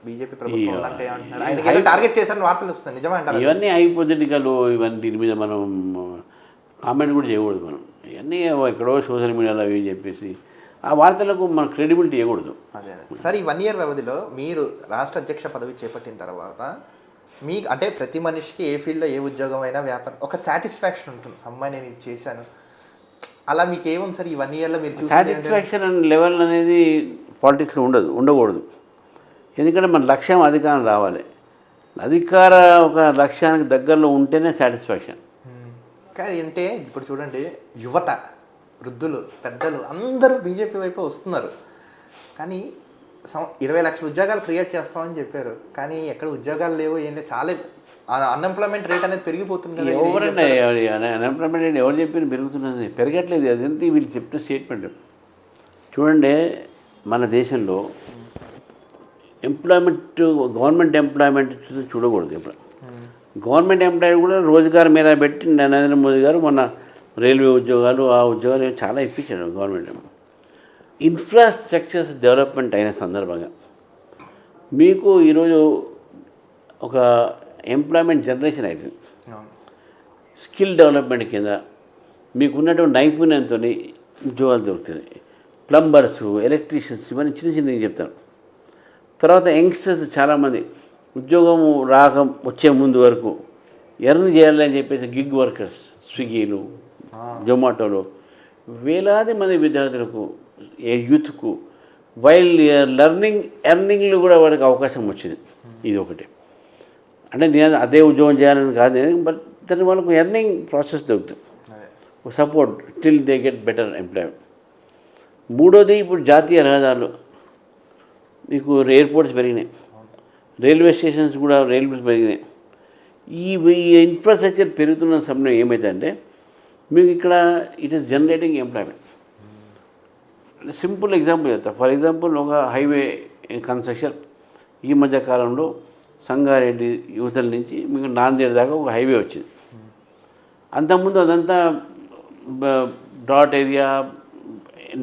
బీజేపీ ప్రభుత్వం అంటే అంటున్నారు. ఆయనకి టార్గెట్ చేశారని వార్తలు వస్తున్నాయి, నిజమే అంటారు? ఇవన్నీ హైపోథెటికల్, ఇవన్నీ దీని మీద మనం కామెంట్ కూడా చేయకూడదు. మనం ఇవన్నీ ఎక్కడో సోషల్ మీడియాలో అవి చెప్పేసి ఆ వార్తలకు మన క్రెడిబిలిటీ ఇవ్వకూడదు. అదే సరే, ఈ 1 year వ్యవధిలో మీరు రాష్ట్ర అధ్యక్ష పదవి చేపట్టిన తర్వాత మీకు అంటే ప్రతి మనిషికి ఏ ఫీల్డ్లో ఏ ఉద్యోగం అయినా వ్యాపారం ఒక సాటిస్ఫాక్షన్ ఉంటుంది, అమ్మాయి నేను ఇది చేశాను. అలా మీకు ఏముంది సార్ ఈ 1 yearలో మీరు సాటిస్ఫాక్షన్ లెవెల్ అనేది పాలిటిక్స్లో ఉండకూడదు. ఎందుకంటే మన లక్ష్యం అధికారం రావాలి. అధికార ఒక లక్ష్యానికి దగ్గరలో ఉంటేనే సాటిస్ఫాక్షన్. కానీ అంటే ఇప్పుడు చూడండి, యువత, వృద్ధులు, పెద్దలు అందరూ బీజేపీ వైపు వస్తున్నారు. కానీ 20 లక్షల ఉద్యోగాలు క్రియేట్ చేస్తామని చెప్పారు, కానీ ఎక్కడ ఉద్యోగాలు లేవు, ఏంటి చాలా అన్ఎంప్లాయ్మెంట్ రేట్ అనేది పెరిగిపోతుంది కదా. ఎవరండి అన్ఎంప్లాయ్మెంట్ రేట్ ఎవరు చెప్పిన పెరుగుతున్నది? పెరగట్లేదు. అదంతా వీళ్ళు చెప్పిన స్టేట్మెంట్. చూడండి, మన దేశంలో ఎంప్లాయ్మెంట్, గవర్నమెంట్ ఎంప్లాయ్మెంట్ చూడకూడదు. ఇప్పుడు గవర్నమెంట్ ఎంప్లాయీ కూడా రోజుగారు మీద పెట్టి నరేంద్ర మోదీ గారు మొన్న రైల్వే ఉద్యోగాలు, ఆ ఉద్యోగాలు చాలా ఇప్పించారు గవర్నమెంట్. ఇన్ఫ్రాస్ట్రక్చర్స్ డెవలప్మెంట్ అయిన సందర్భంగా మీకు ఈరోజు ఒక ఎంప్లాయ్మెంట్ జనరేషన్ అవుతుంది. స్కిల్ డెవలప్మెంట్ కింద మీకు ఉన్నటువంటి నైపుణ్యంతో ఉద్యోగాలు దొరుకుతుంది. ప్లంబర్సు, ఎలక్ట్రీషియన్స్, ఇవన్నీ చిన్న చిన్నవి చెప్తాను. తర్వాత యంగ్స్టర్స్ చాలామంది ఉద్యోగం వచ్చే ముందు వరకు ఎర్న్ చేయాలని చెప్పేసి గిగ్ వర్కర్స్, స్విగ్గీలు, జొమాటోలు, వేలాది మంది విద్యార్థులకు, యూత్కు వైల్ ఎర్నింగ్లు కూడా వాడికి అవకాశం వచ్చింది. ఇది ఒకటి. అంటే నేను అదే ఉద్యోగం చేయాలని కాదు, బట్ దాని వాళ్ళకు ఎర్నింగ్ ప్రాసెస్ దొరుకుతుంది, support till they get better employment. మూడోది, ఇప్పుడు జాతీయ రహదారులు, మీకు ఎయిర్పోర్ట్స్ పెరిగినాయి, రైల్వే స్టేషన్స్ కూడా రైల్వేస్ పెరిగినాయి. ఈ ఇన్ఫ్రాస్ట్రక్చర్ పెరుగుతున్న సమయం ఏమైందంటే మీకు ఇక్కడ it is generating employment. Simple example చెప్తా. ఫర్ ఎగ్జాంపుల్, ఒక హైవే కన్స్ట్రక్షన్ ఈ మధ్య కాలంలో సంగారెడ్డి యువతల నుంచి మీకు నాందేడ్ దాకా ఒక హైవే వచ్చింది. అంతకుముందు అదంతా డాట్ ఏరియా,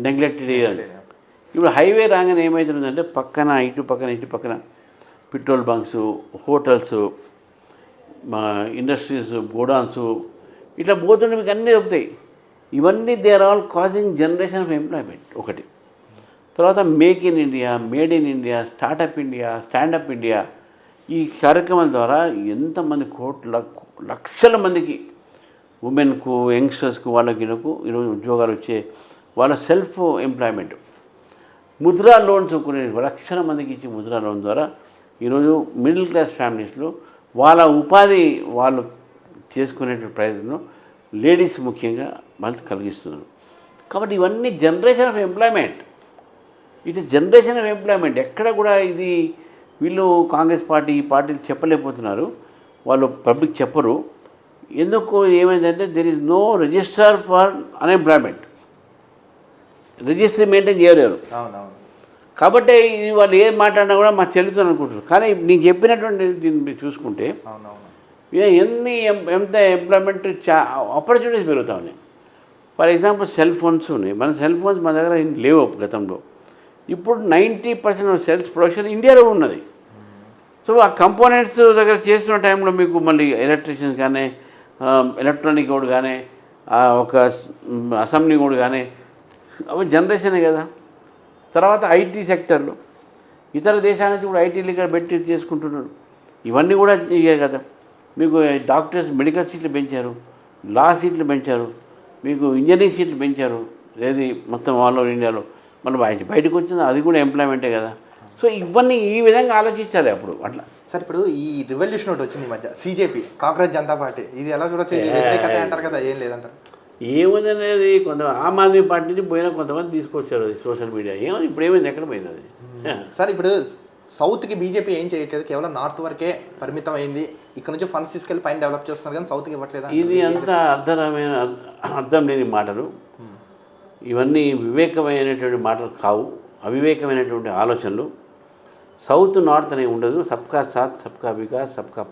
నెగ్లెక్టెడ్ ఏరియా. ఇప్పుడు హైవే రాగానే ఏమవుతుందంటే పక్కన ఇటు పక్కన petrol bunks, hotels, industries, godowns ఇట్లా పోతుంటే మీకు అన్నీ దొరుకుతాయి. ఇవన్నీ they are all causing generation of employment ఒకటి. తర్వాత make in India, made in India, startup India, stand up India, ఈ కార్యక్రమాల ద్వారా ఎంతమంది లక్షల మందికి, ఉమెన్కు, యంగ్స్టర్స్కు, వాళ్ళకి ఈరోజు ఉద్యోగాలు వచ్చే వాళ్ళ సెల్ఫ్ ఎంప్లాయ్మెంట్. ముద్రా లోన్స్ కొన్ని లక్షల మందికి ఇచ్చి ముద్రా లోన్ ద్వారా ఈరోజు మిడిల్ క్లాస్ ఫ్యామిలీస్లో వాళ్ళ ఉపాధి వాళ్ళు చేసుకునే ప్రయత్నం లేడీస్ ముఖ్యంగా వాళ్ళకి కలిగిస్తున్నారు. కాబట్టి ఇవన్నీ generation of employment. It is generation of employment. ఎక్కడ కూడా ఇది వీళ్ళు కాంగ్రెస్ పార్టీ, ఈ పార్టీలు చెప్పలేకపోతున్నారు, వాళ్ళు పబ్లిక్ చెప్పరు. ఎందుకు ఏమైందంటే there is no register for unemployment. Register maintain చేయలేరు. కాబట్టి ఇది వాళ్ళు ఏం మాట్లాడినా కూడా మాకు చెల్లుతుంది అనుకుంటారు. కానీ నేను చెప్పినటువంటి దీన్ని చూసుకుంటే ఎంత ఎంప్లాయ్మెంట్ ఆపర్చునిటీస్ పెరుగుతా ఉన్నాయి. ఫర్ ఎగ్జాంపుల్ సెల్ ఫోన్స్ ఉన్నాయి. మన సెల్ ఫోన్స్ మన దగ్గర లేవు గతంలో. ఇప్పుడు 90% సెల్స్ ప్రొడక్షన్ ఇండియాలో ఉన్నది. సో ఆ కంపోనెంట్స్ దగ్గర చేస్తున్న టైంలో మీకు మళ్ళీ ఎలక్ట్రీషియన్స్ కానీ, ఎలక్ట్రానిక్ కోడ్ కానీ, ఒక అసెంబ్లీ కోడ్ కానీ, అవి జనరేషనే కదా. తర్వాత ఐటీ సెక్టర్లో ఇతర దేశాల నుంచి కూడా ఐటీలు ఇక్కడ పెట్టి చేసుకుంటున్నారు. ఇవన్నీ కూడా ఇవే కదా. మీకు డాక్టర్స్ మెడికల్ సీట్లు పెంచారు, లా సీట్లు పెంచారు, మీకు ఇంజనీరింగ్ సీట్లు పెంచారు. ఏది మొత్తం ఆల్ ఓవర్ ఇండియాలో మనం బయటకు వచ్చింది అది కూడా ఎంప్లాయ్మెంటే కదా. సో ఇవన్నీ ఈ విధంగా ఆలోచించాలి అప్పుడు అట్లా. సార్, ఇప్పుడు ఈ రివల్యూషన్ ఒకటి వచ్చింది ఈ మధ్య, సిజేపీ, కాంగ్రెస్ జనతా పార్టీ, ఇది ఎలా చూడొచ్చు? ఇది వ్యతిరేకత అంటారు కదా, ఏం లేదంటారు. ఏముందనేది కొంతమంది ఆమ్ ఆద్మీ పార్టీ నుంచి పోయినా కొంతమంది తీసుకొచ్చారు అది సోషల్ మీడియా. ఏమైంది ఇప్పుడు, ఏమైంది, ఎక్కడ పోయింది అది? సార్, ఇప్పుడు సౌత్కి బీజేపీ ఏం చేయట్లేదు, కేవలం నార్త్ వరకే పరిమితం అయింది. ఇక్కడ నుంచి ఫండ్స్ తీసుకెళ్ళి పైన డెవలప్ చేస్తున్నారు, కానీ సౌత్కి ఇవ్వట్లేదు. ఇది అంతా అర్థం లేని మాటలు. ఇవన్నీ వివేకమైనటువంటి మాటలు కావు, అవివేకమైనటువంటి ఆలోచనలు. సౌత్ నార్త్ అనేవి ఉండదు. సబ్కా సాత్, సబ్కా వికాస్, సబ్కా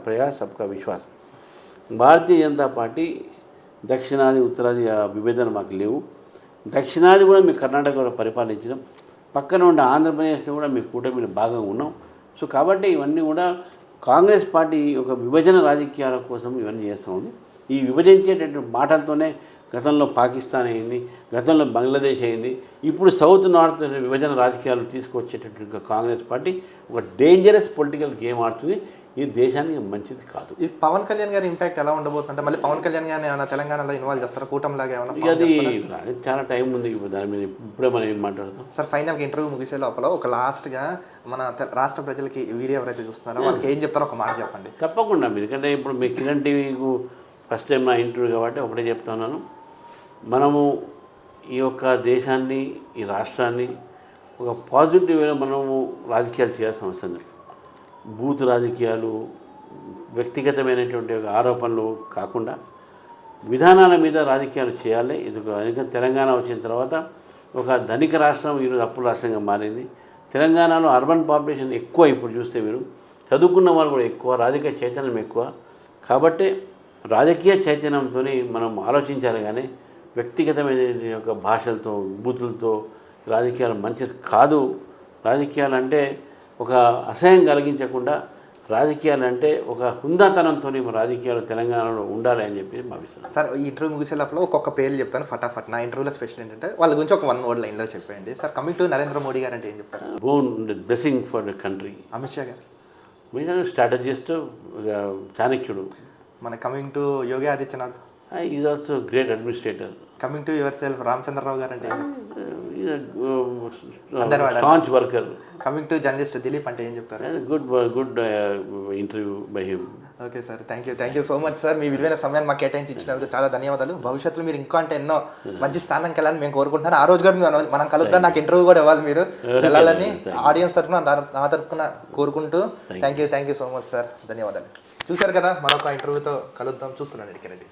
ప్రయాస్, సబ్కా విశ్వాస్. భారతీయ జనతా పార్టీ దక్షిణాది ఉత్తరాది విభేదన మాకు లేవు. దక్షిణాది కూడా మేము కర్ణాటక కూడా పరిపాలించడం, పక్కన ఉండే ఆంధ్రప్రదేశ్లో కూడా మేము కూటమిలో భాగంగా ఉన్నాం. సో కాబట్టి ఇవన్నీ కూడా కాంగ్రెస్ పార్టీ ఒక విభజన రాజకీయాల కోసం ఇవన్నీ చేస్తూ ఉంది. ఈ విభజించేటటువంటి మాటలతోనే గతంలో పాకిస్తాన్ అయింది, గతంలో బంగ్లాదేశ్ అయింది, ఇప్పుడు సౌత్ నార్త్ విభజన రాజకీయాలు తీసుకొచ్చేటటువంటి కాంగ్రెస్ పార్టీ ఒక డేంజరస్ పొలిటికల్ గేమ్ ఆడుతుంది. ఇది దేశానికి మంచిది కాదు. ఈ పవన్ కళ్యాణ్ గారి ఇంపాక్ట్ ఎలా ఉండబోతుంటే, మళ్ళీ పవన్ కళ్యాణ్ గారిని ఏమైనా తెలంగాణలో ఇన్వాల్వ్ చేస్తారా, కూటమిలాగా ఏమైనా? అది చాలా టైం ఉంది దాని మీద, ఇప్పుడే మనం ఏం మాట్లాడతాం. సార్, ఫైనల్గా ఇంటర్వ్యూ ముగిసే లోపల ఒక లాస్ట్గా మన రాష్ట్ర ప్రజలకి వీడియో ఎవరైతే చూస్తున్నారో వాళ్ళకి ఏం చెప్తారో ఒక మాట చెప్పండి. తప్పకుండా. ఎందుకంటే ఇప్పుడు మీ కిరణ్ టీవీకు ఫస్ట్ టైం నా ఇంటర్వ్యూ కాబట్టి ఒకటే చెప్తున్నాను, మనము ఈ యొక్క దేశాన్ని, ఈ రాష్ట్రాన్ని ఒక పాజిటివ్ వేలో మనము రాజకీయాలు చేయాల్సిన అవసరం లేదు. బూత్ రాజకీయాలు, వ్యక్తిగతమైనటువంటి ఒక ఆరోపణలు కాకుండా విధానాల మీద రాజకీయాలు చేయాలి. ఇది ఎందుకంటే తెలంగాణ వచ్చిన తర్వాత ఒక ధనిక రాష్ట్రం ఈరోజు అప్పుల రాష్ట్రంగా మారింది. తెలంగాణలో అర్బన్ పాపులేషన్ ఎక్కువ, ఇప్పుడు చూస్తే మీరు చదువుకున్న వాళ్ళు కూడా ఎక్కువ, రాజకీయ చైతన్యం ఎక్కువ. కాబట్టి రాజకీయ చైతన్యంతో మనం ఆలోచించాలి, కానీ వ్యక్తిగతమైన యొక్క భాషలతో, బూతులతో రాజకీయాలు మంచిది కాదు. రాజకీయాలు అంటే ఒక అసహ్యం కలిగించకుండా, రాజకీయాలు అంటే ఒక హుందాతనంతో రాజకీయాలు తెలంగాణలో ఉండాలి అని చెప్పి భావిస్తాను. సార్ ఈ ఇంటర్వ్యూ ముగిసే లోపల ఒక్కొక్క పేర్లు చెప్తాను ఫటాఫట్. నా ఇంటర్వ్యూలో స్పెషల్ ఏంటంటే వాళ్ళ గురించి ఒక 1 word లైన్లో చెప్పండి. Sir coming to Narendra Modi గారు అంటే ఏం చెప్తారు? Boon blessing for the country. Amit Shah గారు? మీద స్ట్రాటజిస్ట్, చాణక్యుడు. మన coming to Yogi Adityanath? Is also great administrator. Coming to your self Ramachandrarao గారు అంటే staunch worker. Coming to journalist Dilip అంటే ఏం చెప్తారు? Good interview by him. Okay sir, thank you so much sir. మీ విలువైన సమయాన్ని మాకు కేటాయించి ఇచ్చినందుకు చాలా ధన్యవాదాలు. భవిష్యత్తులో మీరు ఇంకా అంటే ఎన్నో మంచి స్థానానికి వెళ్ళాలని మేము కోరుకుంటున్నాను. ఆ రోజు కూడా మనం కలుద్దాం, నాకు ఇంటర్వ్యూ కూడా ఇవ్వాలి మీరు, వెళ్ళాలని ఆడియన్స్ తరఫున నా తరఫున కోరుకుంటూ thank you so much sir, ధన్యవాదాలు. చూశారు కదా, మరొక ఇంటర్వ్యూతో కలుద్దాం. చూస్తున్నాను కిరణ్.